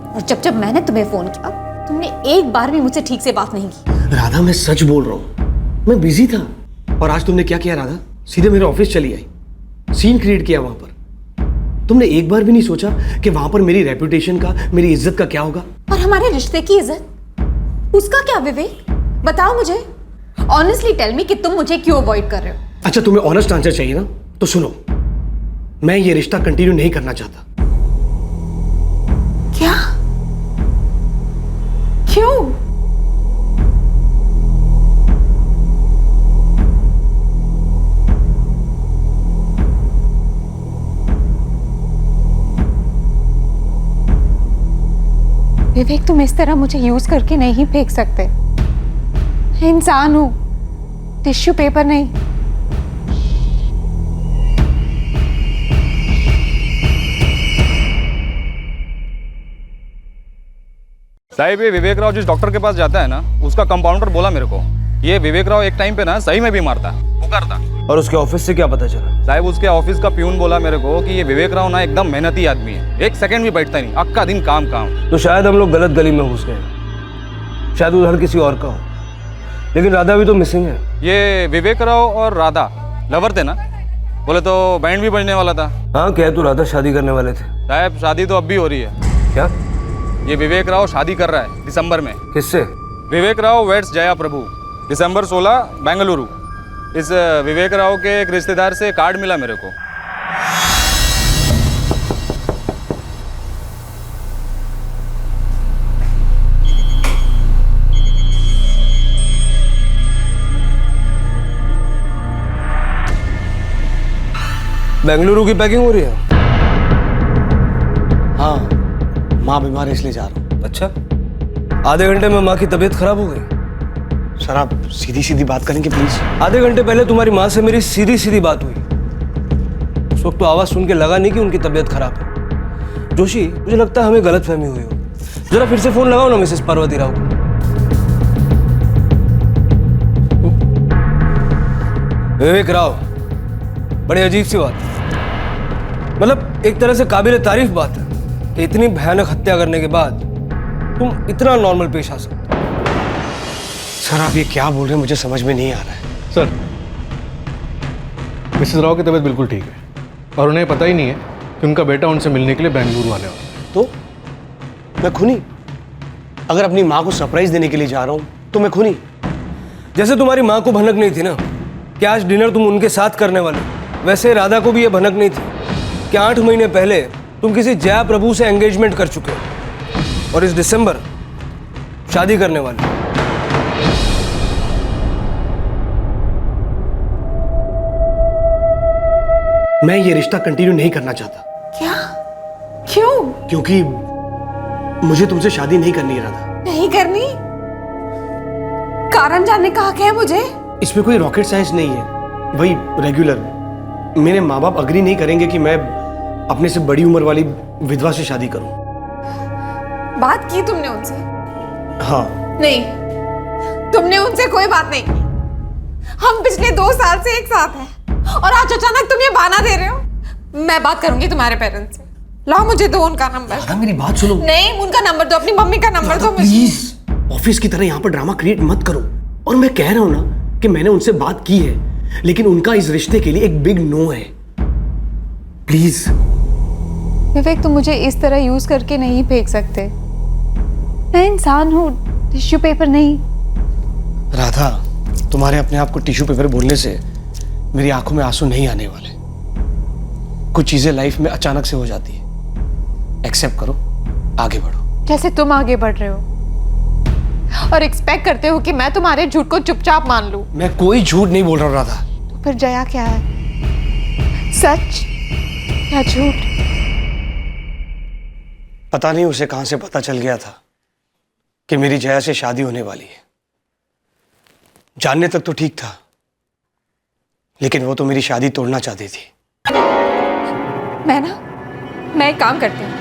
और जब मैंने तुम्हें फोन किया तुमने एक बार भी मुझसे ठीक से बात नहीं की। राधा मैं सच बोल रहा हूँ, मैं बिजी था। और आज तुमने क्या किया राधा? सीधे मेरे ऑफिस चली आई, सीन क्रिएट किया वहां पर। तुमने एक बार भी नहीं सोचा कि वहां पर मेरी रेपुटेशन का, मेरी इज्जत का क्या होगा? और हमारे रिश्ते की इज्जत, उसका क्या विवेक? बताओ मुझे, ऑनेस्टली टेल मी कि तुम मुझे क्यों अवॉइड कर रहे हो? अच्छा तुम्हें ऑनेस्ट आंसर चाहिए ना, तो सुनो, मैं ये रिश्ता कंटिन्यू नहीं करना चाहता। क्या? क्यों? विवेक तुम इस तरह मुझे यूज करके नहीं फेंक सकते। मैं इंसान हूं, टिश्यू पेपर नहीं। साहिब ये विवेक राव जिस डॉक्टर के पास जाता है ना, उसका कंपाउंडर बोला मेरे को ये विवेक राव एक टाइम पे ना सही में बीमार था, बुखार था। और उसके ऑफिस से क्या पता चला? साहिब उसके ऑफिस का प्यून बोला मेरे को कि ये विवेक राव ना एकदम मेहनती आदमी है, एक सेकंड भी बैठता नहीं, अक्का दिन काम काम। तो शायद हम लोग गलत गली में घुस गए, शायद उधर किसी और का हो, लेकिन राधा भी तो मिसिंग है। ये विवेक राव और राधा लवर थे ना? बोले तो बैंड भी बजने वाला था। हाँ, क्या तू राधा शादी करने वाले थे? साहब शादी तो अब भी हो रही है। क्या? ये विवेक राव शादी कर रहा है दिसंबर में। किससे? विवेक राव वेड्स जया प्रभु, दिसंबर 16 बेंगलुरु। इस विवेक राव के एक रिश्तेदार से कार्ड मिला मेरे को। बेंगलुरु की पैकिंग हो रही है? हाँ, माँ बीमार है इसलिए जा रहा हूँ। अच्छा, आधे घंटे में माँ की तबीयत खराब हो गई? सर आप सीधी सीधी बात करेंगे प्लीज। आधे घंटे पहले तुम्हारी माँ से मेरी सीधी सीधी बात हुई। उस वक्त तो आवाज सुन के लगा नहीं कि उनकी तबीयत खराब है। जोशी, मुझे लगता है हमें गलतफहमी हुई हो। जरा फिर से फोन लगाओ ना मिसेस पार्वती राव को। विवेक राव, बड़ी अजीब सी बात है, मतलब एक तरह से काबिल तारीफ बात है कि इतनी भयानक हत्या करने के बाद तुम इतना नॉर्मल पेश आ सकते। सर आप ये क्या बोल रहे हैं, मुझे समझ में नहीं आ रहा है। सर, मिसेस राव की तबीयत बिल्कुल ठीक है और उन्हें पता ही नहीं है कि उनका बेटा उनसे मिलने के लिए बेंगलुरु आने वाला है। तो मैं खूनी? अगर अपनी माँ को सरप्राइज देने के लिए जा रहा हूँ तो मैं खूनी? जैसे तुम्हारी माँ को भनक नहीं थी ना कि आज डिनर तुम उनके साथ करने वाले, वैसे राधा को भी ये भनक नहीं थी कि 8 महीने पहले तुम किसी जया प्रभु से एंगेजमेंट कर चुके हो और इस दिसंबर शादी करने वाले। मैं ये रिश्ता कंटिन्यू नहीं करना चाहता। क्या? क्यों? क्योंकि मुझे तुमसे शादी नहीं करनी है राधा। नहीं करनी? कारण जानने का हक है मुझे। इसमें कोई रॉकेट साइंस नहीं है, वही रेगुलर। मेरे माँ बाप अग्री नहीं करेंगे कि मैं अपने से बड़ी उम्र वाली विधवा से शादी करूं। बात की तुमने उनसे? हाँ। नहीं, तुमने उनसे कोई बात नहीं की। हम पिछले 2 साल से एक साथ हैं और आज अचानक तुम ये बहाना दे रहे हो। मैं बात करूंगी तुम्हारे पेरेंट्स से। लाओ मुझे दो उनका नंबर। राधा मेरी बात सुनो। नहीं, उनका नंबर दो, अपनी मम्मी का नंबर दो मुझे। प्लीज, ऑफिस की तरह यहाँ पर ड्रामा क्रिएट मत करो। और मैं कह रहा हूँ ना कि मैंने उनसे बात की है, लेकिन उनका इस रिश्ते के लिए एक बिग नो है। प्लीज। विवेक, तुम मुझे इस तरह यूज करके नहीं फेंक सकते। मैं इंसान हूँ, टिश्यू पेपर नहीं। राधा, तुम्हारे अपने आप को टिश्यू पेपर बोलने से मेरी आंखों में आंसू नहीं आने वाले। कुछ चीजें लाइफ में अचानक से हो जाती है। एक्सेप्ट करो, आगे बढ़ो। जैसे तुम आगे बढ़ रहे हो और एक्सपेक्ट करते हो कि मैं तुम्हारे झूठ को चुपचाप मान लूं। मैं कोई झूठ नहीं बोल रहा हूं राधा। तो फिर जया क्या है, सच या झूठ? पता नहीं उसे कहां से पता चल गया था कि मेरी जया से शादी होने वाली है। जानने तक तो ठीक था, लेकिन वो तो मेरी शादी तोड़ना चाहती थी। मैं एक काम करती हूँ,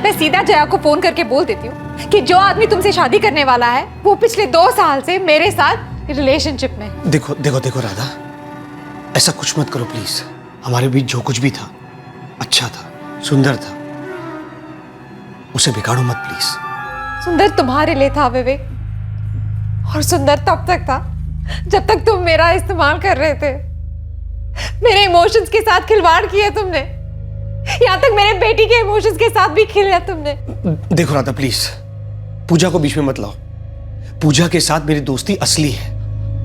मैं सीधा जया को फोन करके बोल देती हूँ कि जो आदमी तुमसे शादी करने वाला है वो पिछले 2 साल से मेरे साथ रिलेशनशिप में। देखो देखो देखो राधा, ऐसा कुछ मत करो प्लीज। हमारे बीच जो कुछ भी था अच्छा था, सुंदर था, उसे बिगाड़ो मत प्लीज। सुंदर तुम्हारे लिए था विवेक, और सुंदर तब तक था जब तक तुम मेरा इस्तेमाल कर रहे थे। मेरे इमोशंस के साथ खिलवाड़ किया तुमने, यहाँ तक मेरे बेटी के इमोशंस के साथ भी खेला तुमने। देखो राधा प्लीज, पूजा को बीच में मत लाओ। पूजा के साथ मेरी दोस्ती असली है।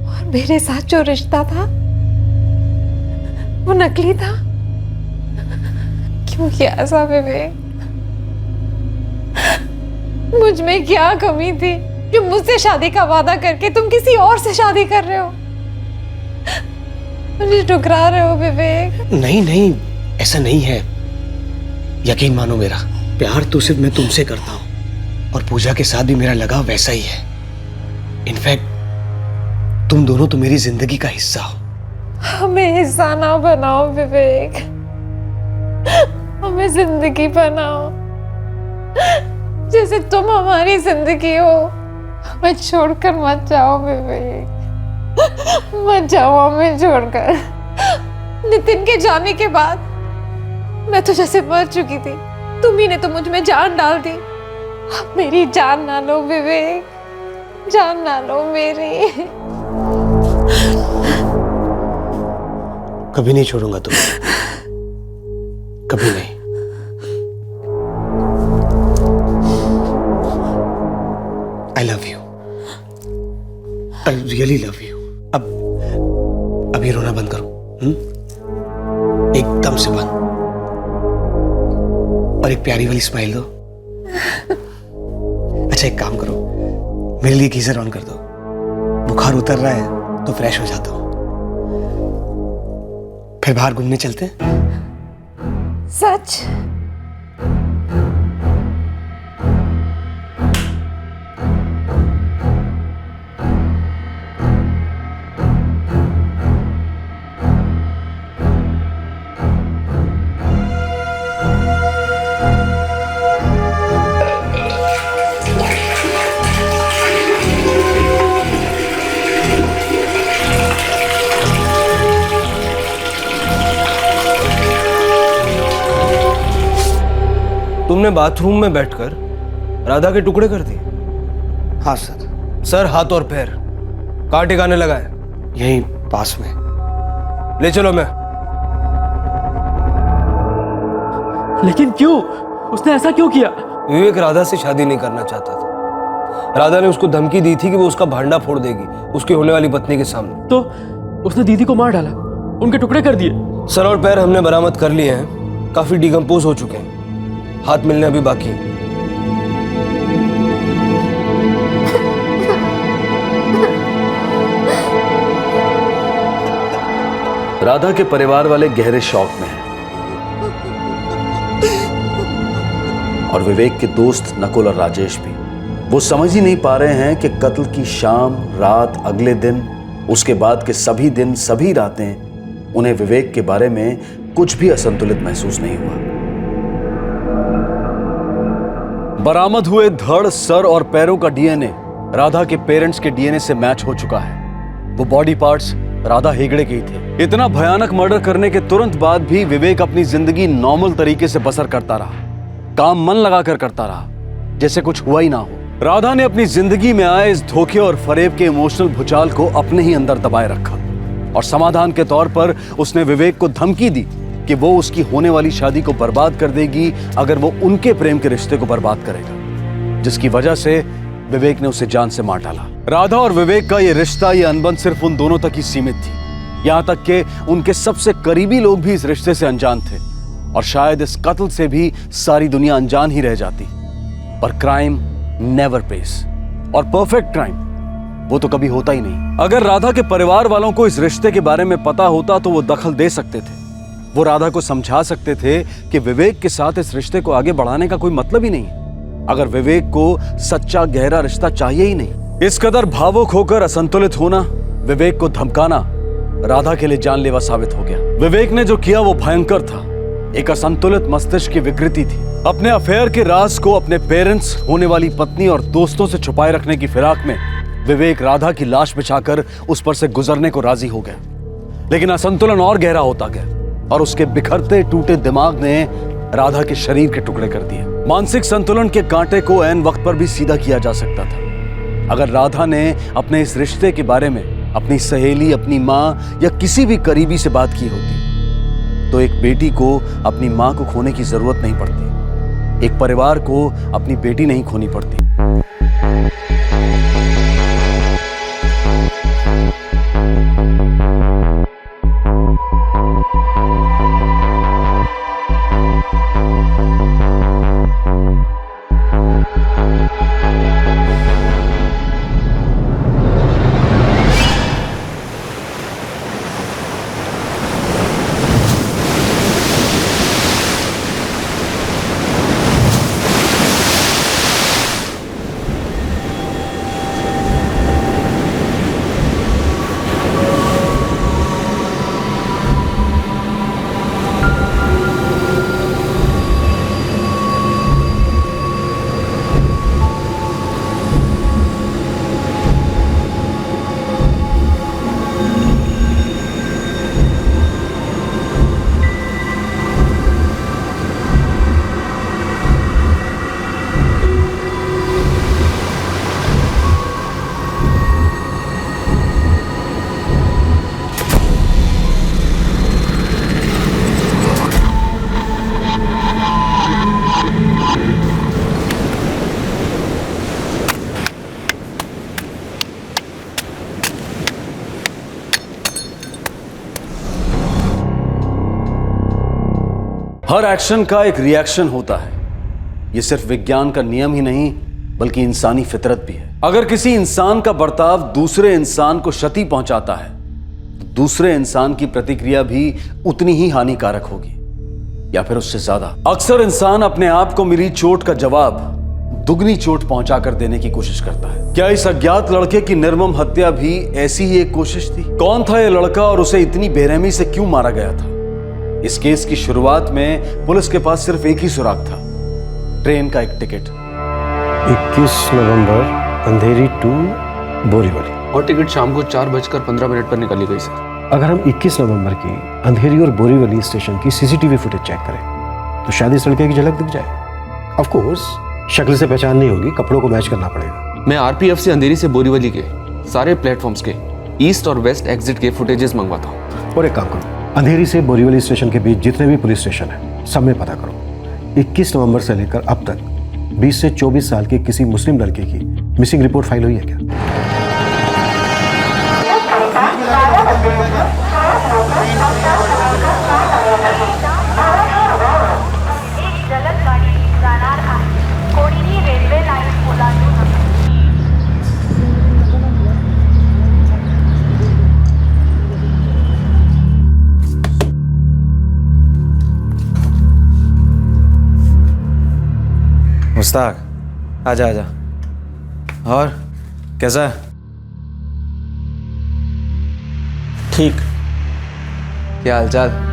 और मेरे साथ जो रिश्ता था वो नकली था। क्यों किया ऐसा विवेक? मुझ में क्या कमी थी जो मुझसे शादी का वादा करके तुम किसी और से शादी कर रहे हो? मुझे ठुकरा रहे हो विवेक। नहीं नहीं, ऐसा नहीं है। यकीन मानो, मेरा प्यार तो सिर्फ मैं तुमसे करता हूं और पूजा के साथ भी मेरा लगाव वैसा ही है। इनफैक्ट तुम दोनों तो मेरी जिंदगी का हिस्सा हो। हमें हिस्सा ना बनाओ विवेक, हमें जिंदगी बनाओ। जैसे तुम हमारी जिंदगी हो। मैं छोड़कर मत जाओ विवेक, मत जाओ हमें छोड़कर। नितिन के जाने के बाद मैं तो जैसे मर चुकी थी, तुम ही ने तो मुझ में जान डाल दी। अब मेरी जान ना लो विवेक, जान ना लो मेरी। कभी नहीं छोड़ूंगा तुम्हें, कभी नहीं। I love you. I really love you. अब ये रोना बंद करो, एकदम से बंद, और एक प्यारी वाली स्माइल दो। अच्छा एक काम करो, मेरे लिए गीजर ऑन कर दो, बुखार उतर रहा है तो फ्रेश हो जाता हूँ। फिर बाहर घूमने चलते हैं। सच? तुमने बाथरूम में बैठकर राधा के टुकड़े कर दिए? हाँ सर। सर, हाथ और पैर कहाँ टिकाने लगा है? यहीं पास में। ले चलो। मैं लेकिन क्यों? उसने ऐसा क्यों किया? विवेक राधा से शादी नहीं करना चाहता था। राधा ने उसको धमकी दी थी कि वो उसका भांडा फोड़ देगी उसकी होने वाली पत्नी के सामने। तो उसने दीदी को मार डाला, उनके टुकड़े कर दिए। सर और पैर हमने बरामद कर लिए हैं, काफी डिकम्पोज हो चुके हैं, हाथ मिलने अभी बाकी है। राधा के परिवार वाले गहरे शौक में हैं और विवेक के दोस्त नकुल और राजेश भी। वो समझ ही नहीं पा रहे हैं कि कत्ल की शाम, रात, अगले दिन, उसके बाद के सभी दिन, सभी रातें उन्हें विवेक के बारे में कुछ भी असंतुलित महसूस नहीं हुआ। बरामद हुए धड़, सर और पैरों का डीएनए राधा के पेरेंट्स के डीएनए से मैच हो चुका है। वो बॉडी पार्ट्स राधा हेगड़े के ही थे। इतना भयानक मर्डर करने के तुरंत बाद भी विवेक अपनी जिंदगी नॉर्मल तरीके से बसर करता रहा, काम मन लगाकर करता रहा, जैसे कुछ हुआ ही ना हो। राधा ने अपनी जिंदगी में आए इस धोखे और फरेब के इमोशनल भूचाल को अपने ही अंदर दबाए रखा और समाधान के तौर पर उसने विवेक को धमकी दी कि वो उसकी होने वाली शादी को बर्बाद कर देगी अगर वो उनके प्रेम के रिश्ते को बर्बाद करेगा, जिसकी वजह से विवेक ने उसे जान से मार डाला। राधा और विवेक का ये रिश्ता, ये अनबन सिर्फ उन दोनों तक ही सीमित थी। यहां तक कि उनके सबसे करीबी लोग भी इस रिश्ते से अनजान थे और शायद इस कत्ल से भी सारी दुनिया अनजान ही रह जाती। पर क्राइम नेवर पेस, और परफेक्ट क्राइम वो तो कभी होता ही नहीं। अगर राधा के परिवार वालों को इस रिश्ते के बारे में पता होता तो वो दखल दे सकते थे। वो राधा को समझा सकते थे कि विवेक के साथ इस रिश्ते को आगे बढ़ाने का कोई मतलब ही नहीं है। अगर विवेक को सच्चा गहरा रिश्ता चाहिए ही नहीं। इस कदर भावुक होकर असंतुलित होना, विवेक को धमकाना राधा के लिए जानलेवा साबित हो गया। विवेक ने जो किया वो भयंकर था, एक असंतुलित मस्तिष्क की विकृति थी। अपने अफेयर के राज को अपने पेरेंट्स, होने वाली पत्नी और दोस्तों से छुपाए रखने की फिराक में विवेक राधा की लाश बिछाकर उस पर से गुजरने को राजी हो गया। लेकिन असंतुलन और गहरा होता गया और उसके बिखरते टूटे दिमाग ने राधा के शरीर के टुकड़े कर दिए। मानसिक संतुलन के कांटे को ऐन वक्त पर भी सीधा किया जा सकता था। अगर राधा ने अपने इस रिश्ते के बारे में अपनी सहेली, अपनी माँ या किसी भी करीबी से बात की होती तो एक बेटी को अपनी माँ को खोने की जरूरत नहीं पड़ती, एक परिवार को अपनी बेटी नहीं खोनी पड़ती। हर एक्शन का एक रिएक्शन होता है। यह सिर्फ विज्ञान का नियम ही नहीं बल्कि इंसानी फितरत भी है। अगर किसी इंसान का बर्ताव दूसरे इंसान को क्षति पहुंचाता है तो दूसरे इंसान की प्रतिक्रिया भी उतनी ही हानिकारक होगी या फिर उससे ज्यादा। अक्सर इंसान अपने आप को मिली चोट का जवाब दुगनी चोट पहुंचाकर देने की कोशिश करता है। क्या इस अज्ञात लड़के की निर्मम हत्या भी ऐसी ही एक कोशिश थी? कौन था यह लड़का और उसे इतनी बेरहमी से क्यों मारा गया था? इस केस की शुरुआत में पुलिस के पास सिर्फ एक ही सुराग था, ट्रेन का एक टिकट। 21 नवंबर अंधेरी टू बोरीवली। और टिकट शाम को 4:15 पर निकाली गई सर। अगर हम 21 नवंबर की अंधेरी और बोरीवली स्टेशन की सीसीटीवी फुटेज चेक करें तो शायद इस लड़के की झलक दिख जाए। ऑफ कोर्स शक्ल से पहचान नहीं होगी, कपड़ों को मैच करना पड़ेगा। मैं आरपीएफ से अंधेरी से बोरीवली के सारे प्लेटफॉर्म्स के ईस्ट और वेस्ट एग्जिट के फुटेजेस मंगवाता हूँ। और एक काम करो, अंधेरी से बोरीवली स्टेशन के बीच जितने भी पुलिस स्टेशन है सब में पता करो 21 नवंबर से लेकर अब तक 20 से 24 साल के किसी मुस्लिम लड़के की मिसिंग रिपोर्ट फाइल हुई है क्या? मुस्ताक, आजा आजा। और कैसा है? ठीक। क्या हालचाल?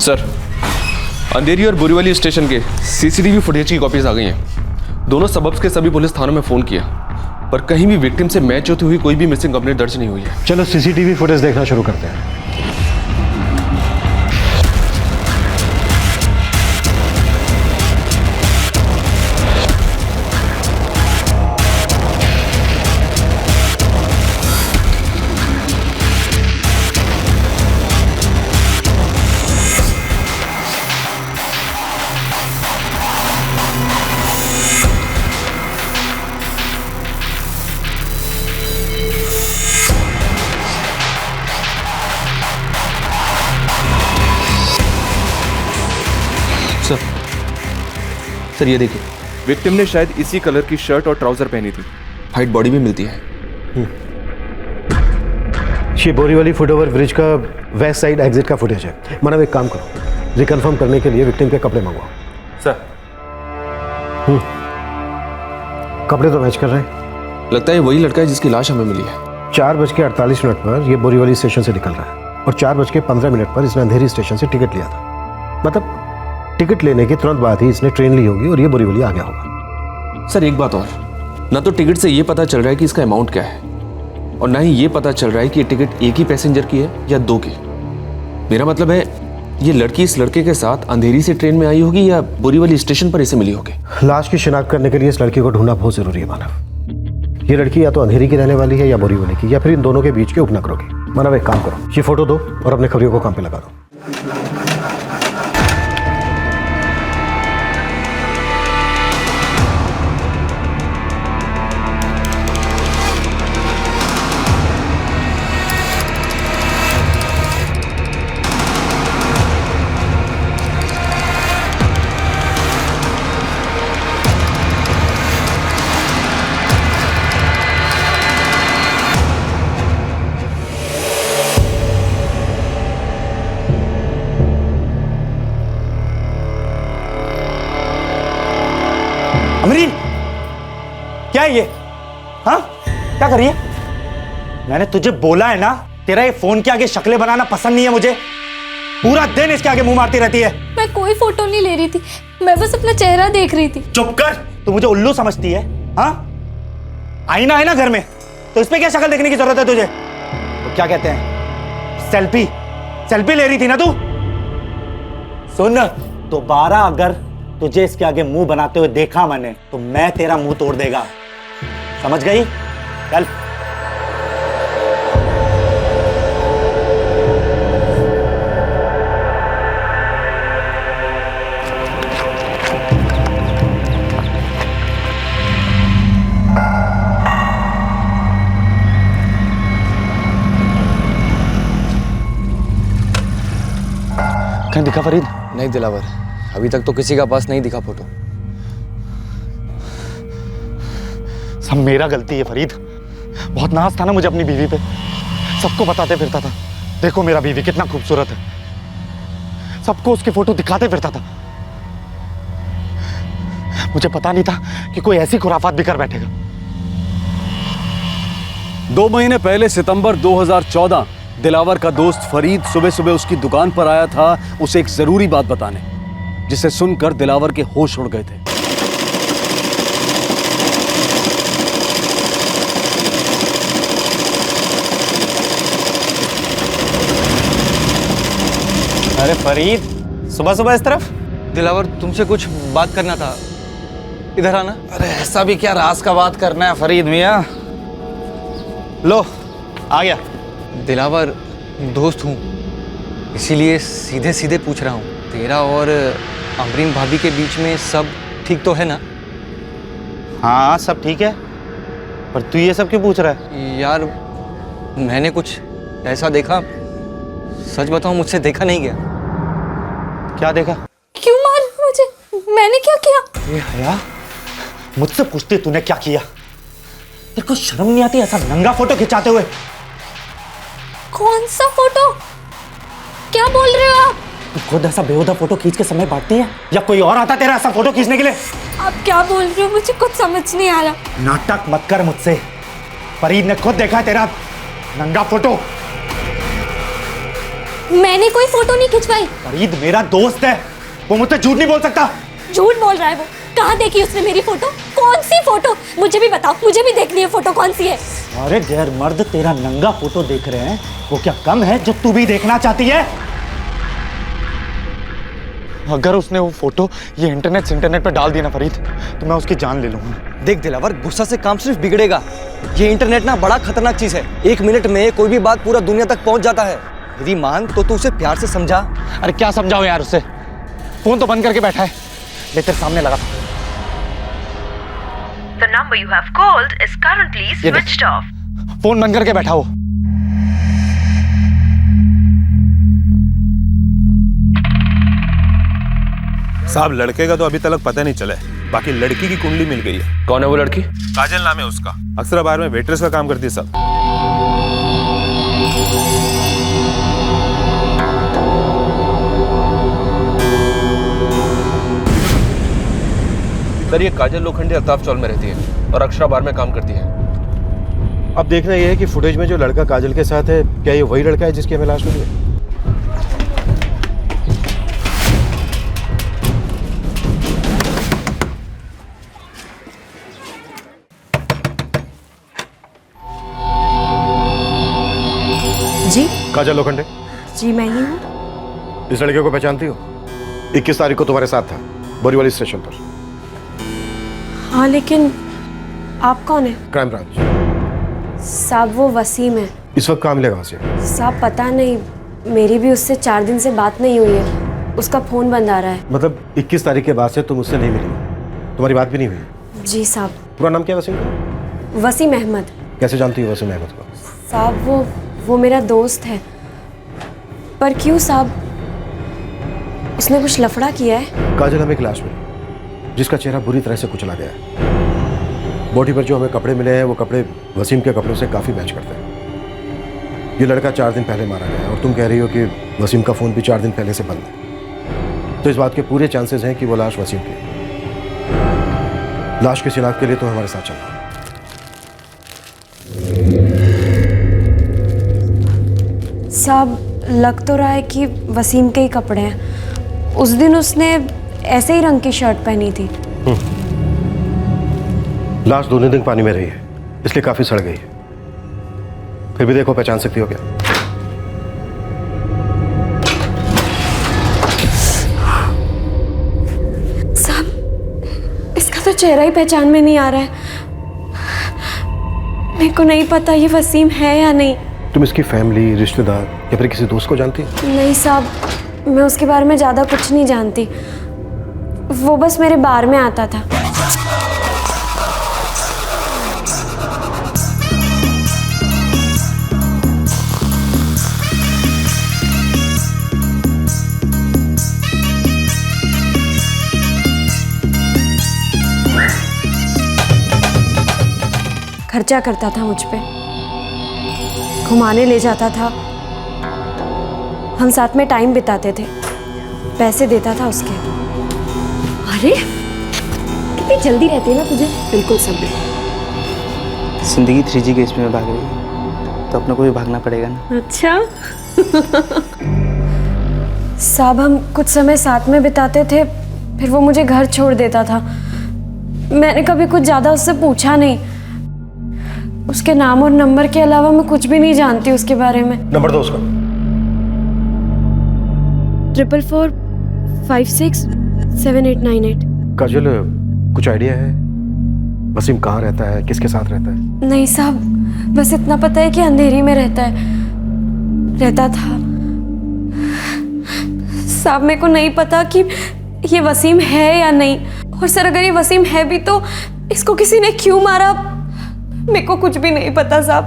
सर, अंधेरी और बोरीवली स्टेशन के सीसीटीवी फुटेज की कॉपीज आ गई हैं। दोनों सबब्स के सभी पुलिस थानों में फोन किया पर कहीं भी विक्टिम से मैच होती हुई कोई भी मिसिंग कंप्लेंट दर्ज नहीं हुई है। चलो सीसीटीवी फुटेज देखना शुरू करते हैं। सर ये देखिए, विक्टिम ने शायद इसी कलर की शर्ट और ट्राउजर पहनी थी। हाइट बॉडी भी मिलती है। ये बोरीवली फुटओवर ब्रिज का वेस्ट साइड एग्जिट का फुटेज है। मानव एक काम करो, रिकन्फर्म करने के लिए विक्टिम के कपड़े मंगवाओ। सर कपड़े तो मैच कर रहे हैं। लगता है वही लड़का है जिसकी लाश हमें मिली है। 4:48 पर यह बोरीवली स्टेशन से निकल रहा है और 4:15 पर इसने अंधेरी स्टेशन से टिकट लिया था। मतलब टिकट लेने के तुरंत बाद ही इसने ट्रेन ली होगी और ये बोरीवली आ गया होगा। सर एक बात और, ना तो टिकट से ये पता चल रहा है कि इसका अमाउंट क्या है और ना ही ये पता चल रहा है कि ये टिकट एक ही पैसेंजर की है या दो की। मेरा मतलब है ये लड़की इस लड़के के साथ अंधेरी से ट्रेन में आई होगी या बोरीवली स्टेशन पर इसे मिली होगी। लाश की शिनाख्त करने के लिए इस लड़की को ढूंढना बहुत जरूरी है मानव। ये लड़की या तो अंधेरी की रहने वाली है या बोरीवली की, या फिर इन दोनों के बीच के उपनगरों की। मानव एक काम करो, ये फोटो दो और अपने खबरियों को काम पे लगा दो। अमरीन, क्या है ये? हाँ, क्या कर रही है? मैंने तुझे बोला है ना तेरा ये फोन के आगे शक्लें बनाना पसंद नहीं है मुझे। पूरा दिन इसके आगे मुंह मारती रहती है। मैं कोई फोटो नहीं ले रही थी, मैं बस अपना चेहरा देख रही थी। चुप कर, तू मुझे उल्लू समझती है? हाँ, आईना है ना घर में, तो इस पे क्या शक्ल देखने की जरूरत है तुझे? तो क्या कहते हैं, सेल्फी ले रही थी ना तू? सुन, दोबारा अगर तुझे इसके आगे मुंह बनाते हुए देखा मैंने तो मैं तेरा मुंह तोड़ देगा, समझ गई? चल। कहीं दिखा फरीद? नहीं दिलावर, अभी तक तो किसी का पास नहीं दिखा फोटो। सब मेरा गलती है फरीद, बहुत नाज था ना मुझे अपनी बीवी पे, सबको बताते फिरता था देखो मेरा बीवी कितना खूबसूरत है, सबको उसकी फोटो दिखाते फिरता था। मुझे पता नहीं था कि कोई ऐसी खुराफात भी कर बैठेगा। 2 महीने पहले सितंबर 2014 दिलावर का दोस्त फरीद सुबह सुबह उसकी दुकान पर आया था उसे एक जरूरी बात बताने, जिसे सुनकर दिलावर के होश उड़ गए थे। अरे फरीद, सुबह सुबह इस तरफ? दिलावर, तुमसे कुछ बात करना था, इधर आना। अरे ऐसा भी क्या राज का बात करना है फरीद मियाँ? लो आ गया। दिलावर, दोस्त हूँ, इसीलिए सीधे सीधे पूछ रहा हूँ, तेरा और अमरीन भाभी के बीच में सब ठीक तो है ना? हाँ सब ठीक है, पर तू ये सब क्यों पूछ रहा है? यार मैंने कुछ ऐसा देखा, सच बताऊं मुझसे देखा नहीं गया। क्या देखा? क्यों मार मुझे? मैंने क्या किया? ये हया, मुझसे पूछती तूने क्या किया? तेरे को शर्म नहीं आती ऐसा नंगा फोटो खिंचाते हुए? कौन सा फोटो? क्या बोल रहे हो आप? तू खुद ऐसा बेहुदा फोटो खींच के समय बांटती है या कोई और आता तेरा ऐसा फोटो खींचने के लिए? आप क्या बोल रहे हो? मुझे कुछ समझ नहीं आ रहा। नाटक मत कर मुझसे, फरीद ने खुद देखा है तेरा नंगा फोटो। मैंने कोई फोटो नहीं खिंचवाई। फरीद मेरा दोस्त है, वो मुझसे झूठ नहीं बोल सकता। झूठ बोल रहा है वो। कहाँ देखी उसने मेरी फोटो? कौन सी फोटो? मुझे भी बताओ, मुझे भी देखनी है फोटो, कौन सी है? अरे गैर मर्द तेरा नंगा फोटो देख रहे हैं, वो क्या कम है जो तू भी देखना चाहती है? अगर उसने वो फोटो ये इंटरनेट पे डाल दी ना फरीद, तो मैं उसकी जान ले लूंगा। देख दिलावर, गुस्सा से काम सिर्फ बिगड़ेगा। ये इंटरनेट ना बड़ा खतरनाक चीज है, 1 मिनट में कोई भी बात पूरा दुनिया तक पहुंच जाता है। यदि मान तो तू उसे प्यार से समझा। अरे क्या समझाओ यार उससे, फोन तो बंद करके बैठा है, ले तेरे सामने लगा। The number you have called is currently switched off. Phone बंद करके बैठा हो। साहब लड़के का तो अभी तक पता नहीं चला है, बाकी लड़की की कुंडली मिल गई है। कौन है वो लड़की? काजल नाम है उसका, अक्सर बार में वेट्रेस का काम करती है सब। सर ये काजल लोखंडे अल्ताफ चौल में रहती है और अक्षरा बार में काम करती है। अब देखना यह है कि फुटेज में जो लड़का काजल के साथ है, क्या ये वही लड़का है जिसकी हमें लाश मिली है? जी काजल लोखंडे? जी मैं ही हूँ। इस लड़के को पहचानती हो? 21 तारीख को तुम्हारे साथ था बोरीवली स्टेशन पर। हाँ लेकिन आप कौन है? Crime branch. साहब वो वसीम है। इस वक्त कहाँ मिलेगा कहाँ से? साहब पता नहीं, मेरी भी उससे 4 दिन से बात नहीं हुई है, उसका फोन बंद आ रहा है। मतलब 21 तारीख के बाद से तुम उससे नहीं मिली, तुम्हारी बात भी नहीं हुई? जी साहब। पूरा नाम क्या है वसीम का? वसीम अहमद। कैसे जानती हो वसीम अहमद को? साहब वो मेरा दोस्त है। पर क्यों साहब, उसने कुछ लफड़ा किया है? काजल हमें एक लाश मिली जिसका चेहरा बुरी तरह से कुचला गया है। बॉडी पर जो हमें कपड़े मिले हैं वो कपड़े वसीम के कपड़ों से काफ़ी मैच करते हैं। ये लड़का 4 दिन पहले मारा गया है और तुम कह रही हो कि वसीम का फ़ोन भी 4 दिन पहले से बंद है, तो इस बात के पूरे चांसेस हैं कि वो लाश वसीम की है। लाश की शिनाख्त के लिए तो हमारे साथ चलना। साहब लग तो रहा है कि वसीम के ही कपड़े हैं। उस दिन उसने ऐसे ही रंग की शर्ट पहनी थी। लाश 2 दिन पानी में रही है, इसलिए काफी सड़ गई है। फिर भी देखो, पहचान सकती हो क्या? साहब, इसका तो चेहरा ही पहचान में नहीं आ रहा है। मेरे को नहीं पता ये वसीम है या नहीं। तुम इसकी फैमिली, रिश्तेदार या फिर किसी दोस्त को जानती हो? नहीं साहब, मैं उसके बारे में ज़्यादा कुछ नहीं जानती। वो बस मेरे बार में आता था। खर्चा करता था मुझ पे, घुमाने ले जाता था, हम साथ में टाइम बिताते थे, पैसे देता था उसके। अरे कितनी जल्दी रहती है ना तुझे। बिल्कुल सब। जिंदगी 3G के इसमें भाग रही है, तो अपने को भी भागना पड़ेगा ना। अच्छा साहब, हम कुछ समय साथ में बिताते थे, फिर वो मुझे घर छोड़ देता था। मैंने कभी कुछ ज़्यादा उससे पूछा नहीं। उसके नाम और नंबर के अलावा मैं कुछ भी नहीं जानती उसके बारे में। नंबर दो उसका। 44567898। काजल, कुछ आइडिया है वसीम कहाँ रहता है, किसके साथ रहता है? नहीं साहब, बस इतना पता है कि अंधेरी में रहता था। साहब, मेरे को नहीं पता कि ये वसीम है या नहीं। और सर, अगर ये वसीम है भी तो इसको किसी ने क्यों मारा, मेरे को कुछ भी नहीं पता साहब।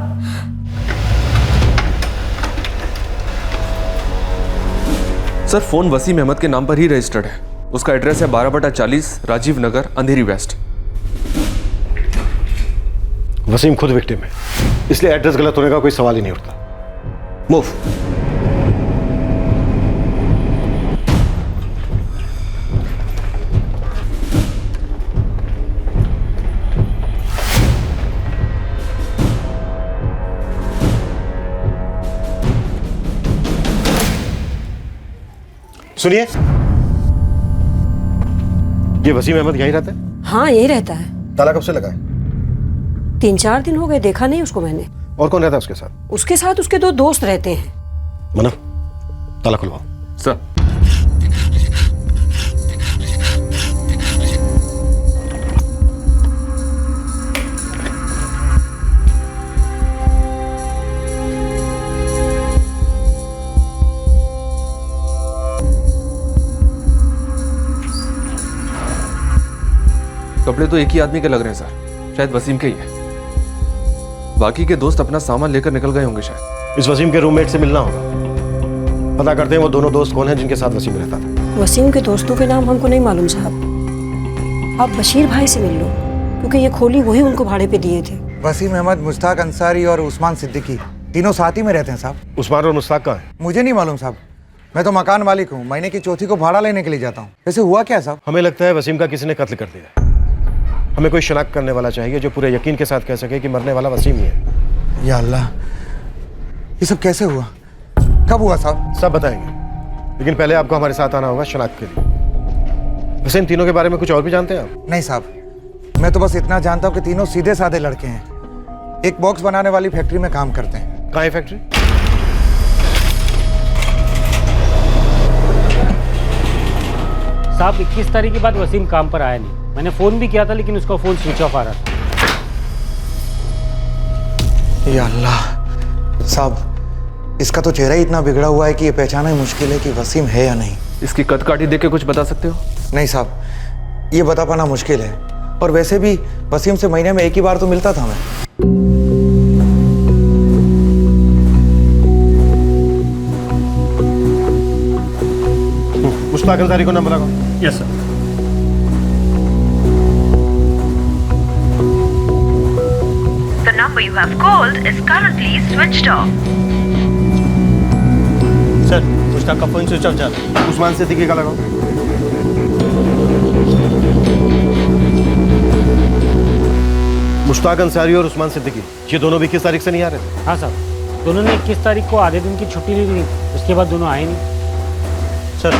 सर, फोन वसीम अहमद के नाम पर ही रजिस्टर्ड है। उसका एड्रेस है 12/40 राजीव नगर, अंधेरी वेस्ट। वसीम खुद विक्टिम है, इसलिए एड्रेस गलत होने का कोई सवाल ही नहीं उठता। मूव। सुनिए, ये वसीम अहमद यहीं रहता है? हाँ, यही रहता है। ताला कब से लगा है? 3-4 दिन हो गए, देखा नहीं उसको मैंने। और कौन रहता है उसके साथ? उसके साथ उसके 2 दोस्त रहते हैं। मना, ताला खुलवाओ। सर। कपड़े तो एक ही आदमी के लग रहे हैं सर, शायद वसीम के ही है। बाकी के दोस्त अपना सामान लेकर निकल गए होंगे शायद। इस वसीम के रूममेट से मिलना होगा, पता करते हैं वो दोनों दोस्त कौन हैं जिनके साथ वसीम रहता था। वसीम के दोस्तों के नाम हमको नहीं मालूम साहब। आप बशीर भाई से मिल लो, क्योंकि ये खोली वही उनको भाड़े पे दिए थे। वसीम अहमद, मुश्ताक अंसारी और उस्मान सिद्दीकी तीनों साथ ही में रहते हैं साहब। उस्मान और मुश्ताक कहाँ हैं? मुझे नहीं मालूम साहब, मैं तो मकान मालिक हूँ, महीने की चौथी को भाड़ा लेने के लिए जाता हूँ। वैसे हुआ क्या साहब? हमें लगता है वसीम का किसी ने कत्ल कर दिया। हमें कोई शनाख्त करने वाला चाहिए जो पूरे यकीन के साथ कह सके कि मरने वाला वसीम ही है। या अल्लाह, ये सब कैसे हुआ, कब हुआ साहब? सब बताएंगे, लेकिन पहले आपको हमारे साथ आना होगा शनाख्त के लिए। वैसे इन तीनों के बारे में कुछ और भी जानते हैं आप? नहीं साहब, मैं तो बस इतना जानता हूँ कि तीनों सीधे साधे लड़के हैं। एक बॉक्स बनाने वाली फैक्ट्री में काम करते हैं। कहाँ है फैक्ट्री? साहब, 21 तारीख के बाद वसीम काम पर आया नहीं। मैंने फ़ोन भी किया था, लेकिन उसका फ़ोन स्विच ऑफ आ रहा था। या अल्लाह साहब, इसका तो चेहरा ही इतना बिगड़ा हुआ है कि ये पहचाना ही मुश्किल है कि वसीम है या नहीं। इसकी कद काठी देख के कुछ बता सकते हो? नहीं साहब, ये बता पाना मुश्किल है। और वैसे भी वसीम से महीने में एक ही बार तो मिलता था मैं। मुश्ताक अंसारी को नंबर लगाओ। Yes sir. The number you have called is currently switched off. Sir, Mushtaq का फोन स्विच ऑफ जा रहा है। उस्मान सिद्दीकी का लगाओ। मुश्ताक अंसारी और उस्मान सिद्दीकी, ये दोनों भी 21 तारीख से नहीं आ रहे थे? हाँ साहब। दोनों ने 21 तारीख को आधे दिन की छुट्टी ली थी, उसके बाद दोनों आए नहीं। सर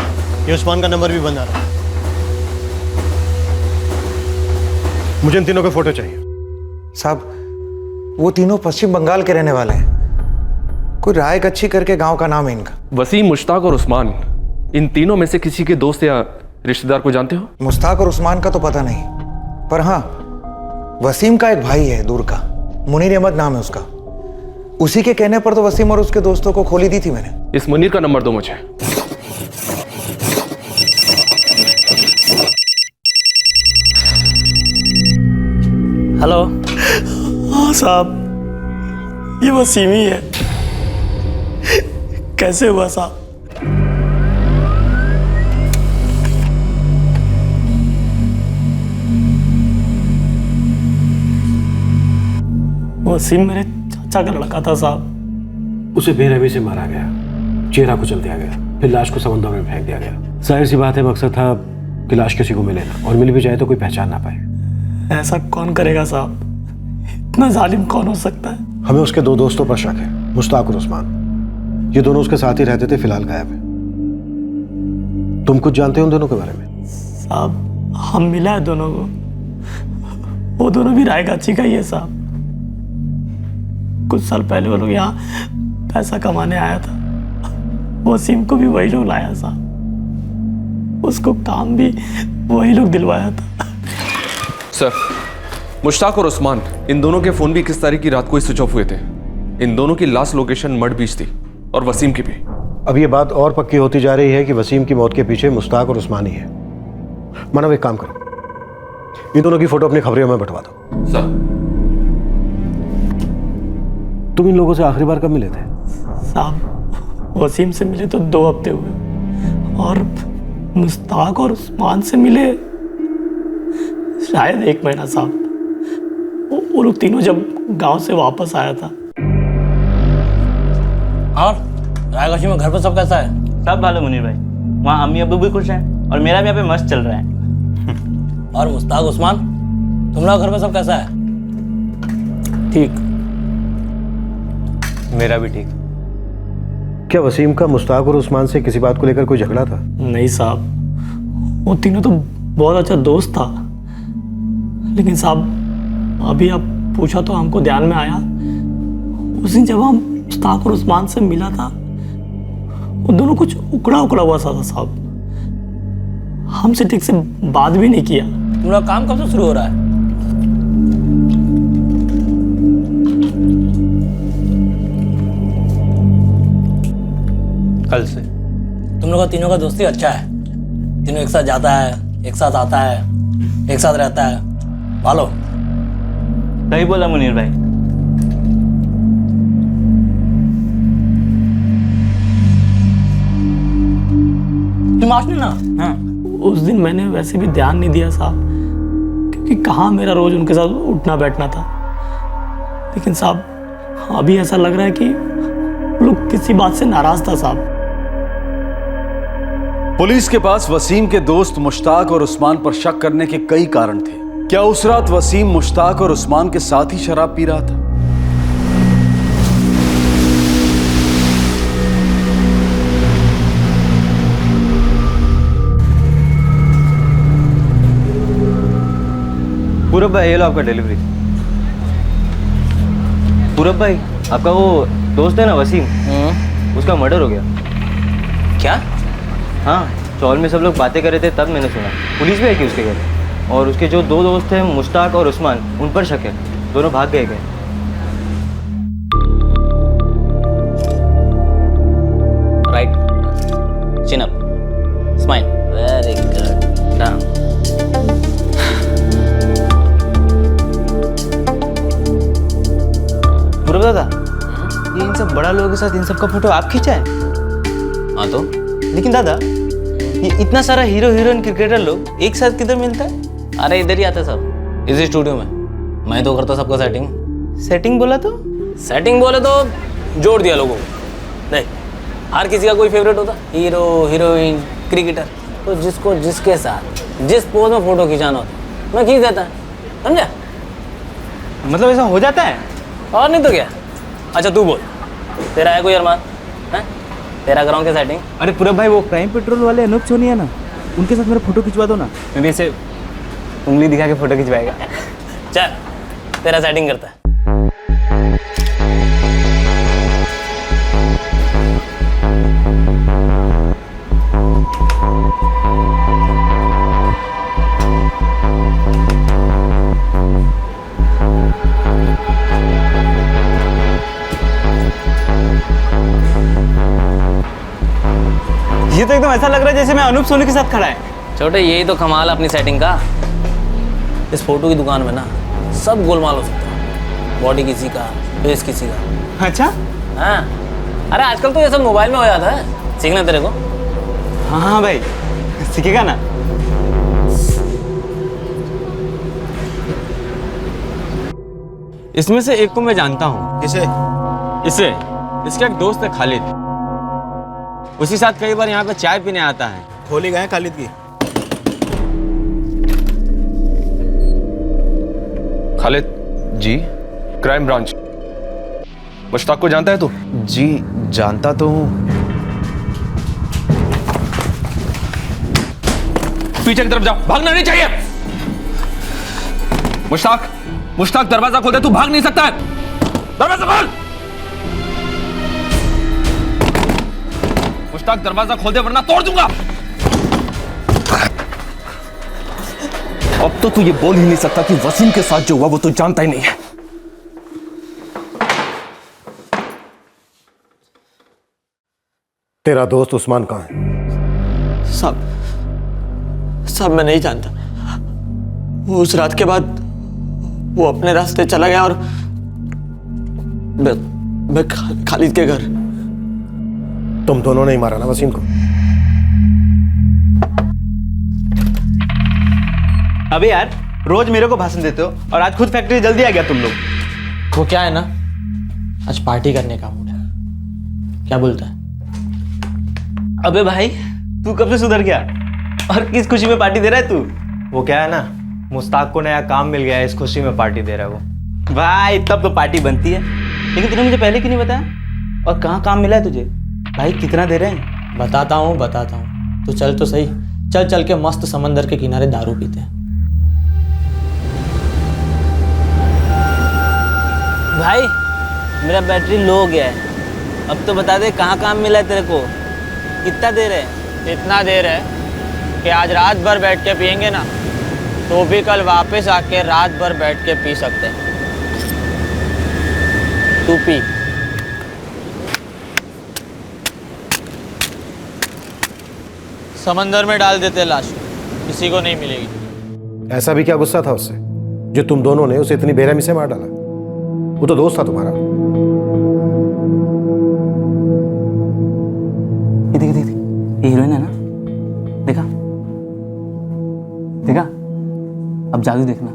ये उस्मान का नंबर भी बंद आ रहा है। मुझे इन तीनों के फोटो चाहिए। साहब वो तीनों पश्चिम बंगाल के रहने वाले हैं। कोई रायगच्छी करके गांव का नाम है इनका। वसीम, मुश्ताक और उस्मान, इन तीनों में से किसी के दोस्त या रिश्तेदार को जानते हो? मुश्ताक और उस्मान का तो पता नहीं, पर हाँ वसीम का एक भाई है दूर का, मुनीर अहमद नाम है उसका। उसी के कहने पर तो वसीम और उसके दोस्तों को खोली दी थी मैंने। इस मुनीर का नंबर दो मुझे। हेलो। हाँ साहब, ये वसीम ही है। कैसे हुआ साहब? वसीम मेरे चाचा का लड़का था साहब। उसे बेरहमी से मारा गया, चेहरा कुचल दिया गया, फिर लाश को समंदर में फेंक दिया गया। जाहिर सी बात है, मकसद था कि लाश किसी को मिले ना, और मिल भी जाए तो कोई पहचान ना पाए। ऐसा कौन करेगा साहब? इतना जालिम कौन हो सकता है? हमें उसके दो दोस्तों पर शक है, मुश्ताक और उस्मान। ये दोनों उसके साथ ही रहते थे, फिलहाल गायब है। तुम कुछ जानते हो उन दोनों के बारे में? साहब हम मिला है दोनों को। वो दोनों भी रायगच्छी का ही है साहब। कुछ साल पहले वो लोग यहाँ पैसा कमाने आया था। वसीम को भी वही लोग लाया साहब। उसको काम भी वही लोग दिलवाया था। सर, मुश्ताक और उस्मान, इन दोनों के फोन भी 21 तारीख की रात को ही स्विच ऑफ हुए थे। इन दोनों की लास्ट लोकेशन मड बीच थी, और वसीम की भी। अब ये बात और पक्की होती जा रही है कि वसीम की मौत के पीछे मुश्ताक और उस्मान ही है। मानव एक काम करो, इन दोनों की फोटो अपनी खबरियों में बंटवा दो। सर, तुम इन लोगों से आखिरी बार कब मिले थे? साहब वसीम से मिले तो 2 हफ्ते हुए, और मुश्ताक और उस्मान से मिले शायद 1 महीना साहब। वो लोग तीनों जब गांव से वापस आया था। और रायगढ़ में घर पर सब कैसा है? सब भालो मुनीर भाई, वहाँ अम्मी अब्बू भी खुश हैं, और मेरा भी यहाँ पे मस्त चल रहा है। और मुश्ताक उस्मान, तुम लोग घर पर सब कैसा है? ठीक। मेरा भी ठीक। क्या वसीम का मुश्ताक और उस्मान से किसी बात को लेकर कोई झगड़ा था? नहीं साहब, वो तीनों तो बहुत अच्छा दोस्त था। लेकिन साहब अभी आप पूछा तो हमको ध्यान में आया, उस दिन जब हम मुश्ताक और उस्मान से मिला था, वो दोनों कुछ उकड़ा हुआ सा था साहब। हमसे ठीक से बात भी नहीं किया। तुम लोग काम कब से शुरू हो रहा है? कल से। तुम लोग का तीनों का दोस्ती अच्छा है। तीनों एक साथ जाता है, एक साथ आता है, एक साथ रहता है। भालो सही बोला मुनीर भाई। तुम आज नहीं ना? हाँ। उस दिन मैंने वैसे भी ध्यान नहीं दिया साहब, क्योंकि कहाँ मेरा रोज उनके साथ उठना बैठना था। लेकिन साहब अभी ऐसा लग रहा है कि लोग किसी बात से नाराज था साहब। पुलिस के पास वसीम के दोस्त मुश्ताक और उस्मान पर शक करने के कई कारण थे। क्या उस रात वसीम मुश्ताक और उस्मान के साथ ही शराब पी रहा था? पूरब भाई, ये लो आपका डिलीवरी। पूरब भाई, आपका वो दोस्त है ना वसीम, उसका मर्डर हो गया। क्या? हाँ, चौल में सब लोग बातें कर रहे थे, तब मैंने सुना। पुलिस भी आई थी उसके घर, और उसके जो 2 दोस्त हैं मुश्ताक और उस्मान, उन पर शक है। दोनों भाग गए। राइट, चिन up, smile, very good, down. पूरब दादा, ये इन सब बड़ा लोगों के साथ इन सब का फोटो आप खींचा है? हाँ तो लेकिन दादा, ये इतना सारा हीरो हीरोइन क्रिकेटर लोग एक साथ किधर मिलता है? अरे इधर ही आते सब, इसी स्टूडियो में। मैं तो करता सबका सेटिंग। सेटिंग बोला तो? सेटिंग बोले तो जोड़ दिया लोगों को। देख, हर किसी का कोई फेवरेट होता, हीरो हीरोइन क्रिकेटर, तो जिसको जिसके साथ जिस पोज में फोटो खिंचाना होता मैं खींच देता है, समझा? मतलब ऐसा हो जाता है? और नहीं तो क्या। अच्छा तू बोल, तेरा है कोई अरमान? हैं? तेरा कराऊं क्या सेटिंग? अरे पूरा भाई वो क्राइम पेट्रोल वाले अनूप सोनिया ना, उनके साथ मेरा फोटो खिंचवा दो ना। मैं भी ऐसे उंगली दिखा के फोटो खिंचवाएगा। चल तेरा सेटिंग करता है। ये तो एकदम ऐसा लग रहा है जैसे मैं अनूप सोनी के साथ खड़ा है। छोटे यही तो कमाल है अपनी सेटिंग का। इस फोटो की दुकान में ना सब गोलमाल हो सकता है। बॉडी किसी का, फेस किसी का। अच्छा? हाँ, अरे आजकल तो ये सब मोबाइल में हो जाता है। सीखना तेरे को? हाँ हाँ भाई, सीखेगा ना। इसमें से एक को मैं जानता हूँ। किसे? इसे। इसका एक दोस्त है खालिद, उसी साथ कई बार यहाँ पे चाय पीने आता है। खोली गए खालिद की? खालिद जी, क्राइम ब्रांच। मुश्ताक को जानता है तू? जी जानता तो हूँ। पीछे की तरफ जाओ, भागना नहीं चाहिए। मुश्ताक, मुश्ताक दरवाजा खोल दे, तू भाग नहीं सकता है। दरवाजा खोल। मुश्ताक दरवाजा खोल दे वरना तोड़ दूंगा। अब तो तू ये बोल ही नहीं सकता कि वसीम के साथ जो हुआ वो तू जानता ही नहीं है। तेरा दोस्त उस्मान कहाँ है? सब मैं नहीं जानता। वो उस रात के बाद वो अपने रास्ते चला गया और मैं खालिद के घर। तुम दोनों ने ही मारा ना वसीम को? अबे यार, रोज मेरे को भाषण देते हो और आज खुद फैक्ट्री जल्दी आ गया तुम लोग। वो क्या है ना, आज पार्टी करने का मूड है। क्या बोलता है? अबे भाई, तू कब से सुधर गया और किस खुशी में पार्टी दे रहा है तू? वो क्या है ना, मुश्ताक को नया काम मिल गया है, इस खुशी में पार्टी दे रहा है वो। भाई तब तो पार्टी बनती है, लेकिन तूने मुझे पहले क्यों नहीं बताया? और कहाँ काम मिला है तुझे? भाई कितना दे रहे हैं? बताता हूँ। तो चल तो सही, चल के मस्त समंदर के किनारे दारू पीते हैं। भाई मेरा बैटरी लो हो गया है, अब तो बता दे कहाँ काम मिला है तेरे को? कितना देर है? इतना देर है कि आज रात भर बैठ के पियेंगे ना, तो भी कल वापस आके रात भर बैठ के पी सकते हैं। तू पी। समंदर में डाल देते लाश, किसी को नहीं मिलेगी। ऐसा भी क्या गुस्सा था उससे जो तुम दोनों ने उसे इतनी बेरहमी से मार डाला? वो तो दोस्त था तुम्हारा। देख ये हीरोइन है ना, देखा? अब जादू देखना,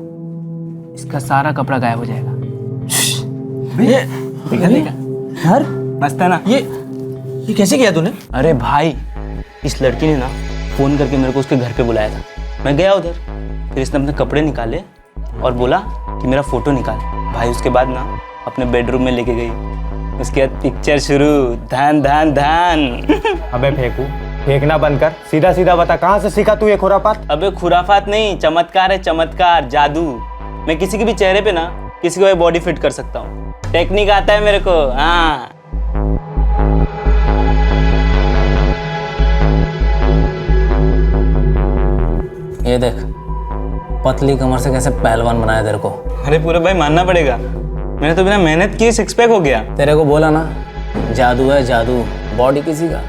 इसका सारा कपड़ा गायब हो जाएगा। देखा हर मस्त है ना? ये कैसे किया तूने? अरे भाई, इस लड़की ने ना फोन करके मेरे को उसके घर पे बुलाया था। मैं गया उधर, फिर इसने अपने कपड़े निकाले और बोला कि मेरा फोटो निकाल। भाई उसके बाद ना अपने बेडरूम में लेके गई, उसके बाद पिक्चर शुरू। धान धान धान। अबे फेंकना बंद कर, सीधा सीधा बता कहाँ से सीखा तू ये खुरापात? अबे खुराफात नहीं, चमत्कार है, चमत्कार, जादू। मैं किसी के भी चेहरे पे ना किसी को बॉडी फिट कर सकता हूँ। टेक्निक आता है मेरे को। हाँ ये देख, पतली कमर से कैसे पहलवान बनाया तेरे को। अरे पूरे भाई मानना पड़ेगा, मैंने तो बिना मेहनत किए सिक्स पैक हो गया। तेरे को बोला ना, जादू है जादू। बॉडी किसी का,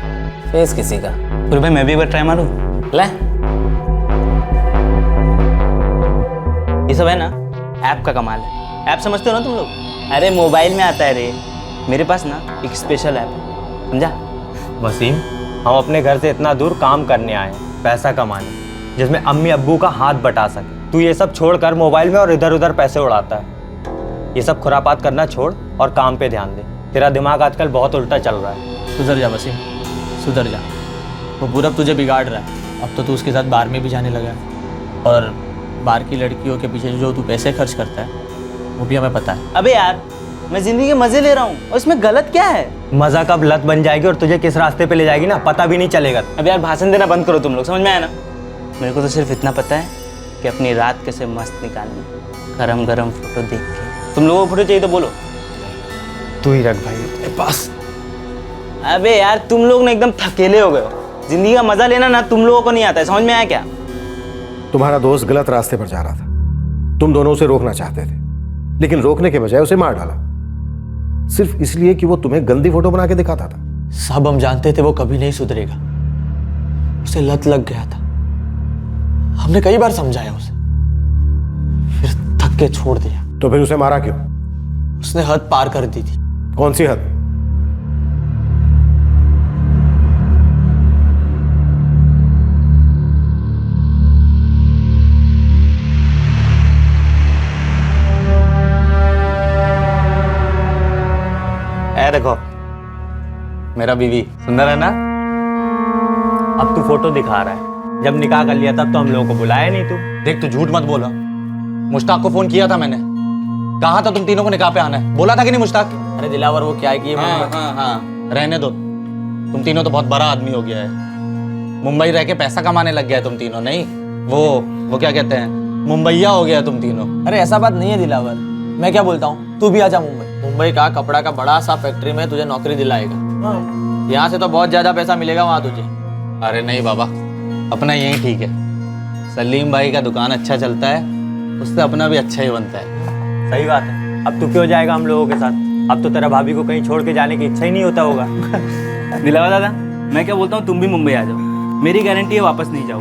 फेस किसी का। पूरे भाई मैं भी एक बार ट्राई मारूं? ले। ये सब है ना ऐप का कमाल है। ऐप समझते हो ना तुम लोग? अरे मोबाइल में आता है रे। मेरे पास ना एक स्पेशल ऐप है, समझा? वसीम, हम अपने घर से इतना दूर काम करने आए हैं, पैसा कमाने, जिसमें अम्मी अब्बू का हाथ बटा सके। तू ये सब छोड़कर मोबाइल में और इधर उधर पैसे उड़ाता है। ये सब खुरापात करना छोड़ और काम पे ध्यान दे। तेरा दिमाग आजकल बहुत उल्टा चल रहा है। सुधर जा वसीम, सुधर जा। वो पूरब तुझे बिगाड़ रहा है। अब तो तू उसके साथ बार में भी जाने लगा है, और बार की लड़कियों के पीछे जो तू पैसे खर्च करता है वो भी हमें पता है। अबे यार, मैं जिंदगी के मजे ले रहा हूँ और इसमें गलत क्या है? मजा कब लत बन जाएगी और तुझे किस रास्ते पे ले जाएगी ना पता भी नहीं चलेगा। अब यार भाषण देना बंद करो तुम लोग, समझ में आया ना? मेरे को तो सिर्फ इतना पता है कि अपनी रात कैसे मस्त निकालनी, गरम गरम फोटो देख के। तुम लोगों को फोटो चाहिए तो बोलो। तू ही रख भाई अपने पास। अबे यार तुम लोग ना एकदम थकेले हो गए हो। जिंदगी का मजा लेना ना तुम लोगों को नहीं आता है, समझ में आया क्या? तुम्हारा दोस्त गलत रास्ते पर जा रहा था, तुम दोनों उसे रोकना चाहते थे, लेकिन रोकने के बजाय उसे मार डाला, सिर्फ इसलिए कि वो तुम्हें गंदी फोटो बना के दिखाता था। सब हम जानते थे वो कभी नहीं सुधरेगा, उसे लत लग गया था। हमने कई बार समझाया उसे, फिर थक के छोड़ दिया। तो फिर उसे मारा क्यों? उसने हद पार कर दी थी। कौन सी हद? देखो मेरा बीवी सुंदर है ना। अब तू फोटो दिखा रहा है, जब निकाह कर लिया तब तो हम लोगों को बुलाया नहीं तू। देख तू झूठ मत बोला, मुश्ताक को फोन किया था मैंने, कहा था तुम तीनों को निकाह पे आना है, बोला था कि नहीं मुश्ताक? अरे दिलावर वो क्या है कि हाँ, रहने दो, तुम तीनों तो बहुत बड़ा आदमी हो गया है, मुंबई रह के पैसा कमाने लग गया है तुम तीनों। नहीं वो क्या कहते हैं, मुंबईया हो गया तुम तीनों। अरे ऐसा बात नहीं है दिलावर, मैं क्या बोलता हूँ, तू भी आजा मुंबई का कपड़ा का बड़ा सा फैक्ट्री में तुझे नौकरी दिलाएगा। यहाँ से तो बहुत ज्यादा पैसा मिलेगा वहाँ तुझे। अरे नहीं बाबा, अपना यही ठीक है। सलीम भाई का दुकान अच्छा चलता है, उससे अपना भी अच्छा ही बनता है। सही बात है। अब तू क्यों जाएगा हम लोगों के साथ? अब तो तेरा भाभी को कहीं छोड़ के जाने की इच्छा ही नहीं होता होगा। दिलावा दादा, मैं क्या बोलता हूँ, तुम भी मुंबई आ जाओ, मेरी गारंटी है वापस नहीं जाओ।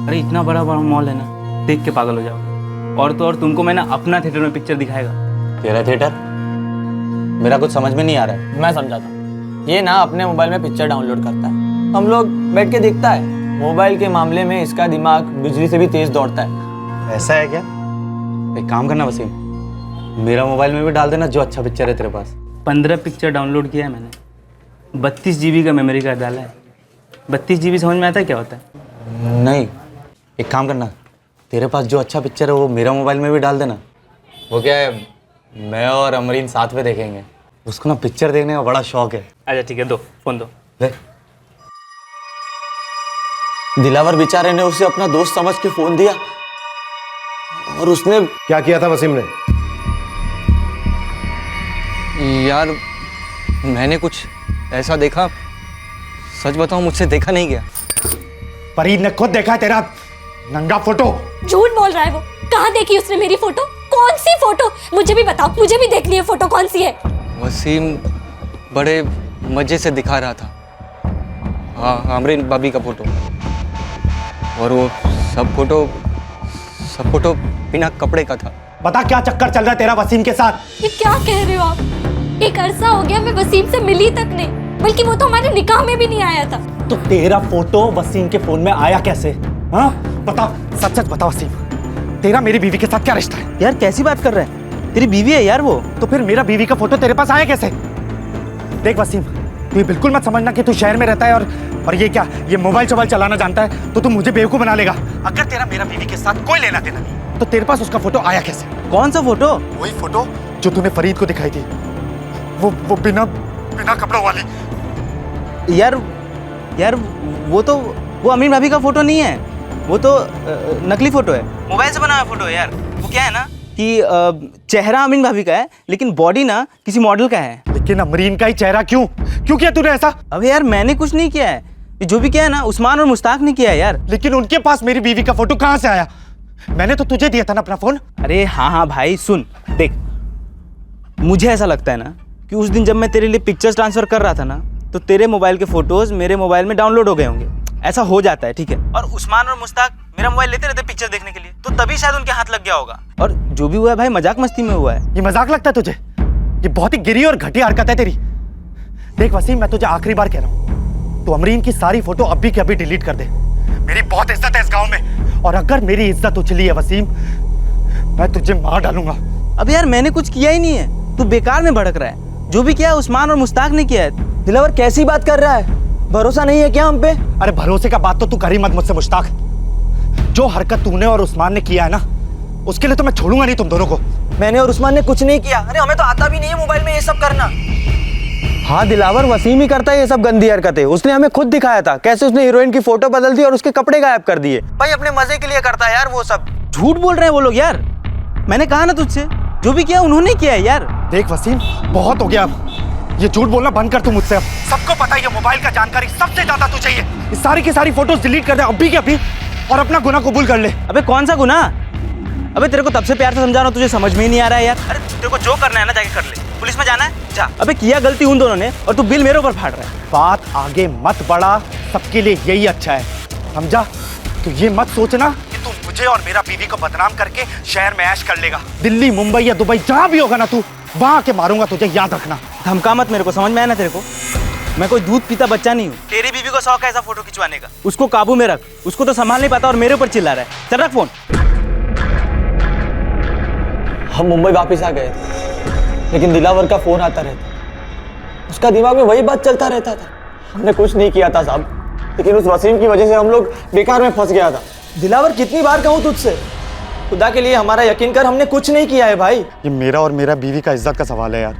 अरे इतना बड़ा बड़ा मॉल है ना, देख के पागल हो जाओ। और तो और तुमको मैं ना अपना थिएटर में पिक्चर दिखाएगा। तेरा थिएटर? मेरा कुछ समझ में नहीं आ रहा है। मैं समझाता हूँ। ये ना अपने मोबाइल में पिक्चर डाउनलोड करता है, हम लोग बैठ के देखता है। मोबाइल के मामले में इसका दिमाग बिजली से भी तेज दौड़ता है। ऐसा है क्या? एक काम करना वसीम, मेरा मोबाइल में भी डाल देना जो अच्छा पिक्चर है तेरे पास। 15 पिक्चर डाउनलोड किया है मैंने, 32 GB का मेमोरी कार्ड डाला है। 32 GB समझ में आता है क्या होता है? नहीं, एक काम करना, तेरे पास जो अच्छा पिक्चर है वो मेरा मोबाइल में भी डाल देना। वो क्या है, मैं और अमरीन साथ में देखेंगे, उसको ना पिक्चर देखने का बड़ा शौक है। अच्छा ठीक है, दो फोन दो। ले। दिलावर बेचारे ने उसे अपना दोस्त समझ के फोन दिया और उसने क्या किया था वसीम ने? यार मैंने कुछ ऐसा देखा, सच बताऊं मुझसे देखा नहीं गया। फरीद ने खुद देखा तेरा नंगा फोटो। झूठ बोल रहा है वो। कहाँ देखी उसने मेरी फोटो? कौन सी फोटो? मुझे भी बताओ, मुझे भी देखनी है फोटो, कौन सी है? वसीम बड़े मजे से दिखा रहा था, हाँ अमरीन भाभी का फोटो, और वो सब फोटो बिना कपड़े का था। बता क्या चक्कर चल रहा है तेरा वसीम के साथ? ये क्या कह रहे हो आप? एक अरसा हो गया मैं वसीम से मिली तक नहीं, बल्कि वो तो हमारे निकाह में भी नहीं आया था। तो तेरा फोटो वसीम के फोन में आया कैसे? हाँ बता, सच सच बता वसीम, तेरा मेरी बीवी के साथ क्या रिश्ता है? यार कैसी बात कर रहा है, तेरी बीवी है यार वो। तो फिर मेरा बीवी का फोटो तेरे पास आया कैसे? देख वसीम, तू ये बिल्कुल मत समझना कि तू शहर में रहता है और ये क्या, ये मोबाइल चोबाइल चलाना जानता है तो तू मुझे बेवकूफ बना लेगा। अगर तेरा मेरा बीवी के साथ कोई लेना देना नहीं तो तेरे पास उसका फोटो आया कैसे? कौन सा फोटो? वही फोटो जो तूने फरीद को दिखाई थी, वो बिना कपड़ों वाली। यार वो अमीन भाभी का फोटो नहीं है, वो तो नकली फोटो है, मोबाइल से बना हुआ फोटो है यार। वो क्या है ना कि चेहरा अमीन भाभी का है लेकिन बॉडी ना किसी मॉडल का है। लेकिन अमरीन का ही चेहरा क्यों किया तूने ऐसा? अबे यार मैंने कुछ नहीं किया है, जो भी किया है ना उस्मान और मुश्ताक ने किया है यार। लेकिन उनके पास मेरी बीवी का फोटो कहाँ से आया? मैंने तो तुझे दिया था ना अपना फोन। अरे हाँ भाई सुन, देख मुझे ऐसा लगता है ना कि उस दिन जब मैं तेरे लिए पिक्चर्स ट्रांसफर कर रहा था ना, तो तेरे मोबाइल के फोटोज मेरे मोबाइल में डाउनलोड हो गए होंगे, ऐसा हो जाता है, ठीक है। और उस्मान और मुश्ताक मेरा मोबाइल लेते रहते पिक्चर देखने के लिए, तो तभी शायद उनके हाथ लग गया होगा। और जो भी हुआ है भाई मजाक मस्ती में हुआ है। ये मजाक लगता है तुझे? ये बहुत ही गिरी और घटिया हरकत है तेरी। देख वसीम, मैं तुझे आखिरी बार कह रहा हूँ, तू अमरीन की सारी फोटो अभी के अभी डिलीट कर दे। मेरी बहुत इज्जत है इस गाँव में, और अगर मेरी इज्जत उछली है वसीम, मैं तुझे मार डालूंगा। अब यार मैंने कुछ किया ही नहीं है, तू बेकार में भड़क रहा है। जो भी किया है उस्मान और मुश्ताक ने किया है। दिलावर कैसी बात कर रहा है? भरोसा नहीं है क्या हम पे? अरे भरोसे का बात तो तू कर ही मत मुझसे मुश्ताक। जो हरकत तूने और उस्मान ने किया है ना, उसके लिए तो मैं छोड़ूंगा नहीं तुम दोनों को। मैंने और उस्मान ने कुछ नहीं किया। अरे हमें तो आता भी नहीं है मोबाइल में ये सब करना। हाँ दिलावर, वसीम ही करता है ये सब गंदी हरकतें। उसने हमें खुद दिखाया था कैसे उसने हीरोइन की फोटो बदल दी और उसके कपड़े गायब कर दिए। भाई अपने मजे के लिए करता है यार वो सब। झूठ बोल रहे हैं वो लोग यार। मैंने कहा ना तुझसे, जो भी किया उन्होंने किया है यार। देख वसीम, बहुत हो गया अब। ये झूठ बोलना बंद कर तू मुझसे अब। सबको पता है ये मोबाइल का जानकारी सबसे ज्यादा तू चाहिए। इस सारी की सारी फोटोज डिलीट कर दे अभी के अभी और अपना गुनाह कबूल कर ले। अबे कौन सा गुनाह? अबे तेरे को तब से प्यार से समझा रहा हूँ, तुझे समझ में ही नहीं आ रहा है यार। अरे तेरे को जो करना है ना जाके कर ले। पुलिस में जाना है जा। अबे किया गलती उन दोनों ने और तू बिल मेरे ऊपर फाड़ रहा है। बात आगे मत बढ़ा, सबके लिए यही अच्छा है, समझा? तो ये मत सोचना कि तू मुझे और मेरा बीवी को बदनाम करके शहर में ऐश कर लेगा। दिल्ली, मुंबई या दुबई जहां भी होगा ना तू, वहां आके मारूंगा तुझे, याद रखना। धमका मत मेरे को, समझ में आया ना तेरे को? मैं कोई दूध पीता बच्चा नहीं हूँ। तेरी बीवी को शौक है ऐसा फोटो खिंचवाने का, उसको काबू में रख। उसको तो संभाल नहीं पाता और मेरे ऊपर चिल्ला रहा है। चल रख फोन। हम मुंबई वापस आ गए थे, लेकिन दिलावर का फोन आता रहता। उसका दिमाग में वही बात चलता रहता था। हमने कुछ नहीं किया था साहब, लेकिन उस वसीम की वजह से हम लोग बेकार में फंस गया था। दिलावर कितनी बार कहूँ तुझसे, खुदा के लिए हमारा यकीन कर, हमने कुछ नहीं किया है भाई। ये मेरा और मेरा बीवी का इज्जत का सवाल है यार।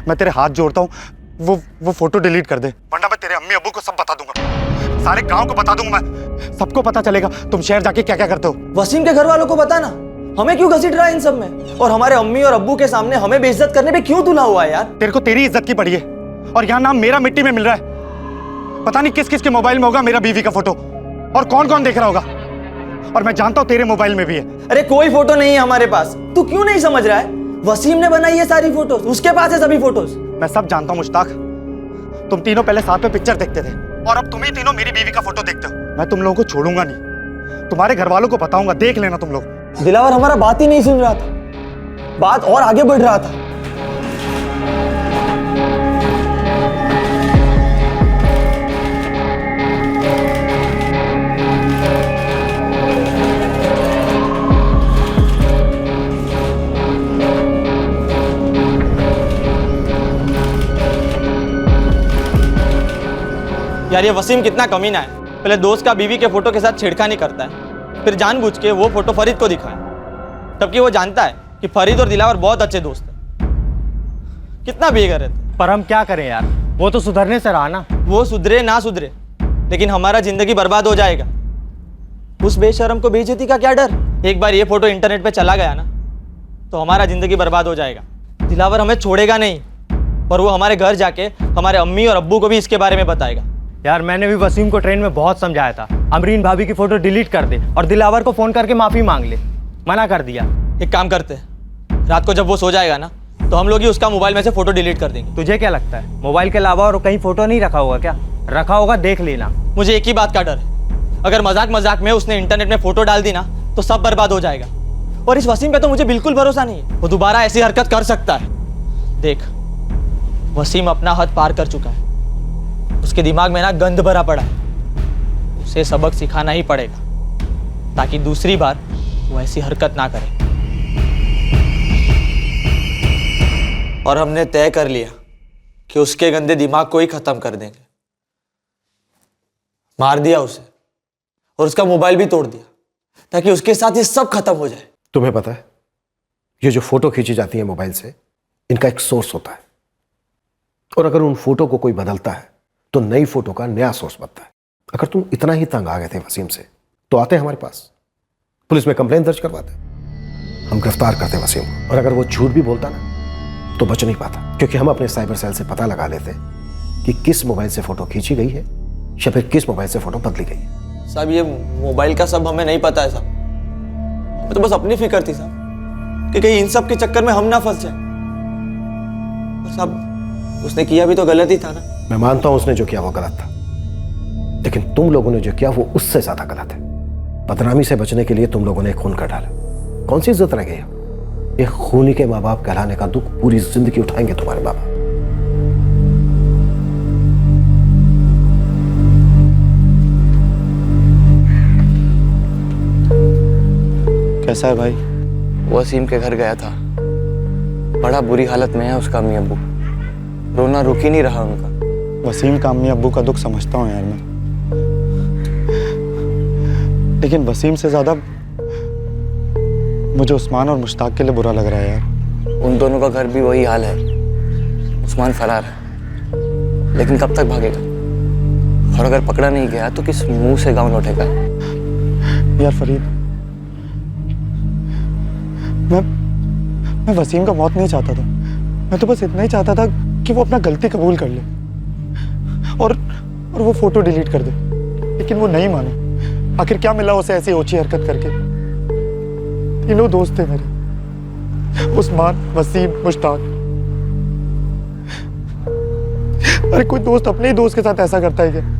मैं तेरे हाथ जोड़ता हूँ, वो फोटो डिलीट कर दे, वरना मैं तेरे अम्मी अब्बू को सब बता दूंगा, सारे गांव को बता दूंगा मैं। सबको पता चलेगा तुम शहर जाके क्या क्या करते हो। वसीम के घर वालों को बता ना, हमें क्यों घसीट रहा है इन सब में? और हमारे अम्मी और अब्बू के सामने हमें बेइज्जत करने पे क्यों तुला हुआ है यार? तेरे को तेरी इज्जत की पड़ी है और यहाँ नाम मेरा मिट्टी में मिल रहा है। पता नहीं किस किस के मोबाइल में होगा मेरा बीवी का फोटो और कौन कौन देख रहा होगा, और मैं जानता हूँ तेरे मोबाइल में भी है। अरे कोई फोटो नहीं है हमारे पास, तू क्यों नहीं समझ रहा है? वसीम ने बनाई है सारी फोटोज, उसके पास है सभी फोटोज। मैं सब जानता हूँ मुश्ताक, तुम तीनों पहले साथ में पिक्चर देखते थे और अब तुम ही तीनों मेरी बीवी का फोटो देखते हो। मैं तुम लोगों को छोड़ूंगा नहीं, तुम्हारे घर वालों को बताऊंगा, देख लेना तुम लोग। दिलावर हमारा बात ही नहीं सुन रहा था, बात और आगे बढ़ रहा था। यार ये वसीम कितना कमीना है। पहले दोस्त का बीवी के फोटो के साथ छेड़खानी करता है, फिर जानबूझ के वो फोटो फरीद को दिखाया, तबकि वो जानता है कि फरीद और दिलावर बहुत अच्छे दोस्त हैं। कितना बेगर है। पर हम क्या करें यार, वो तो सुधरने से रहा ना। वो सुधरे ना सुधरे, लेकिन हमारा जिंदगी बर्बाद हो जाएगा। उस बेशरम को बेइज्जती का क्या डर? एक बार ये फोटो इंटरनेट पे चला गया ना तो हमारा जिंदगी बर्बाद हो जाएगा। दिलावर हमें छोड़ेगा नहीं और वो हमारे घर जाके हमारे अम्मी और अब्बू को भी इसके बारे में बताएगा। यार मैंने भी वसीम को ट्रेन में बहुत समझाया था, अमरीन भाभी की फोटो डिलीट कर दे और दिलावर को फोन करके माफी मांग ले, मना कर दिया। एक काम करते हैं, रात को जब वो सो जाएगा ना तो हम लोग ही उसका मोबाइल में से फोटो डिलीट कर देंगे। तुझे क्या लगता है मोबाइल के अलावा और कहीं फोटो नहीं रखा होगा क्या? रखा होगा, देख लेना। मुझे एक ही बात का डर है, अगर मजाक मजाक में उसने इंटरनेट में फोटो डाल दी ना तो सब बर्बाद हो जाएगा। और इस वसीम पे तो मुझे बिल्कुल भरोसा नहीं है, वो दोबारा ऐसी हरकत कर सकता है। देख, वसीम अपना हद पार कर चुका है, उसके दिमाग में ना गंद भरा पड़ा है। उसे सबक सिखाना ही पड़ेगा ताकि दूसरी बार वो ऐसी हरकत ना करे। और हमने तय कर लिया कि उसके गंदे दिमाग को ही खत्म कर देंगे। मार दिया उसे और उसका मोबाइल भी तोड़ दिया ताकि उसके साथ ये सब खत्म हो जाए। तुम्हें पता है, ये जो फोटो खींची जाती है मोबाइल से, इनका एक सोर्स होता है, और अगर उन फोटो को कोई बदलता है तो नई फोटो का नया सोर्स बनता है। अगर तुम इतना ही तंग आ गए थे वसीम से तो आते हमारे पास, पुलिस में कंप्लेंट दर्ज करवाते, हम गिरफ्तार करते वसीम को। और अगर वो झूठ भी बोलता ना तो बच नहीं पाता, क्योंकि हम अपने साइबर सेल से पता लगा लेते कि किस मोबाइल से फोटो खींची गई है या फिर किस मोबाइल से फोटो बदली गई है। साहब ये मोबाइल का सब हमें नहीं पता है साहब, हमें तो बस अपनी फिक्र थी साहब कि कहीं इन सब के चक्कर में हम ना फंस जाए। और साहब उसने किया भी तो गलत ही था ना। मैं मानता हूं उसने जो किया वो गलत था, लेकिन तुम लोगों ने जो किया वो उससे ज्यादा गलत है। बदनामी से बचने के लिए तुम लोगों ने खून कर डाला। कौन सी इज्जत रह गई? एक खूनी के माँ बाप कहलाने का दुख पूरी जिंदगी उठाएंगे तुम्हारे बाबा। कैसा है भाई? वसीम के घर गया था, बड़ा बुरी हालत में है उसका अम्मी अब्बू, रोना रुक ही नहीं रहा उनका। वसीम का अम्मी अब्बू का दुख समझता हूँ यार मैं, लेकिन वसीम से ज्यादा मुझे उस्मान और मुश्ताक के लिए बुरा लग रहा है यार। उन दोनों का घर भी वही हाल है। उस्मान फरार है, लेकिन कब तक भागेगा? और अगर पकड़ा नहीं गया तो किस मुंह से गांव लौटेगा? यार फरीद, मैं वसीम का मौत नहीं चाहता था। मैं तो बस इतना ही चाहता था कि वो अपना गलती कबूल कर ले और वो फोटो डिलीट कर दे, लेकिन वो नहीं माना। आखिर क्या मिला उसे ऐसी ओछी हरकत करके? तीनों दोस्त थे मेरे, उस्मान, वसीम, मुश्ताक। अरे कोई दोस्त अपने ही दोस्त के साथ ऐसा करता है क्या?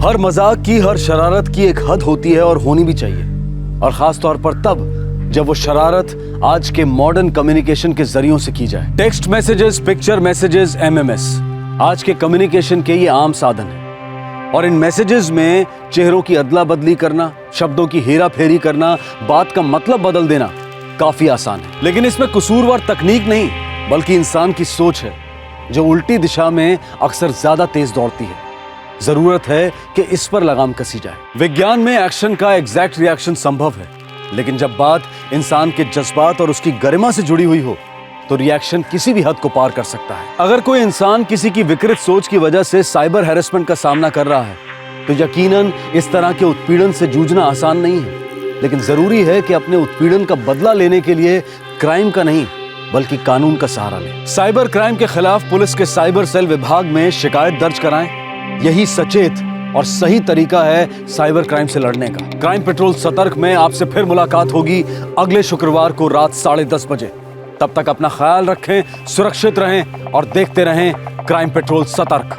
हर मजाक की, हर शरारत की एक हद होती है और होनी भी चाहिए, और खास तौर पर तब जब वो शरारत आज के मॉडर्न कम्युनिकेशन के जरियों से की जाए। Text messages, picture messages, MMS आज के कम्युनिकेशन के ये आम साधन है, और इन मैसेजेस में चेहरों की अदला बदली करना, शब्दों की हेरा फेरी करना, बात का मतलब बदल देना काफी आसान है। लेकिन इसमें कसूरवार तकनीक नहीं, बल्कि इंसान की सोच है, जो उल्टी दिशा में अक्सर ज्यादा तेज दौड़ती है। जरूरत है कि इस पर लगाम कसी जाए। विज्ञान में एक्शन का एग्जैक्ट रिएक्शन संभव है, लेकिन जब बात इंसान के जज्बात और उसकी गरिमा से जुड़ी हुई हो तो रिएक्शन किसी भी हद को पार कर सकता है। अगर कोई इंसान किसी की विकृत सोच की वजह से साइबर हैरेसमेंट का सामना कर रहा है तो यकीनन इस तरह के उत्पीड़न से जूझना आसान नहीं है, लेकिन जरूरी है कि अपने उत्पीड़न का बदला लेने के लिए क्राइम का नहीं बल्कि कानून का सहारा लें। साइबर क्राइम के खिलाफ पुलिस के साइबर सेल विभाग में शिकायत दर्ज कराएं। यही सचेत और सही तरीका है साइबर क्राइम से लड़ने का। क्राइम पेट्रोल सतर्क में आपसे फिर मुलाकात होगी अगले शुक्रवार को रात 10:30 बजे। तब तक अपना ख्याल रखें, सुरक्षित रहें और देखते रहें क्राइम पेट्रोल सतर्क।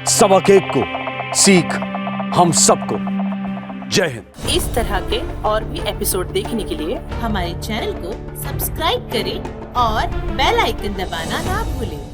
सबक एक को सीख हम सबको। जय हिंद। इस तरह के और भी एपिसोड देखने के लिए हमारे चैनल को सब्सक्राइब करें और बेल आइकन दबाना ना भूलें।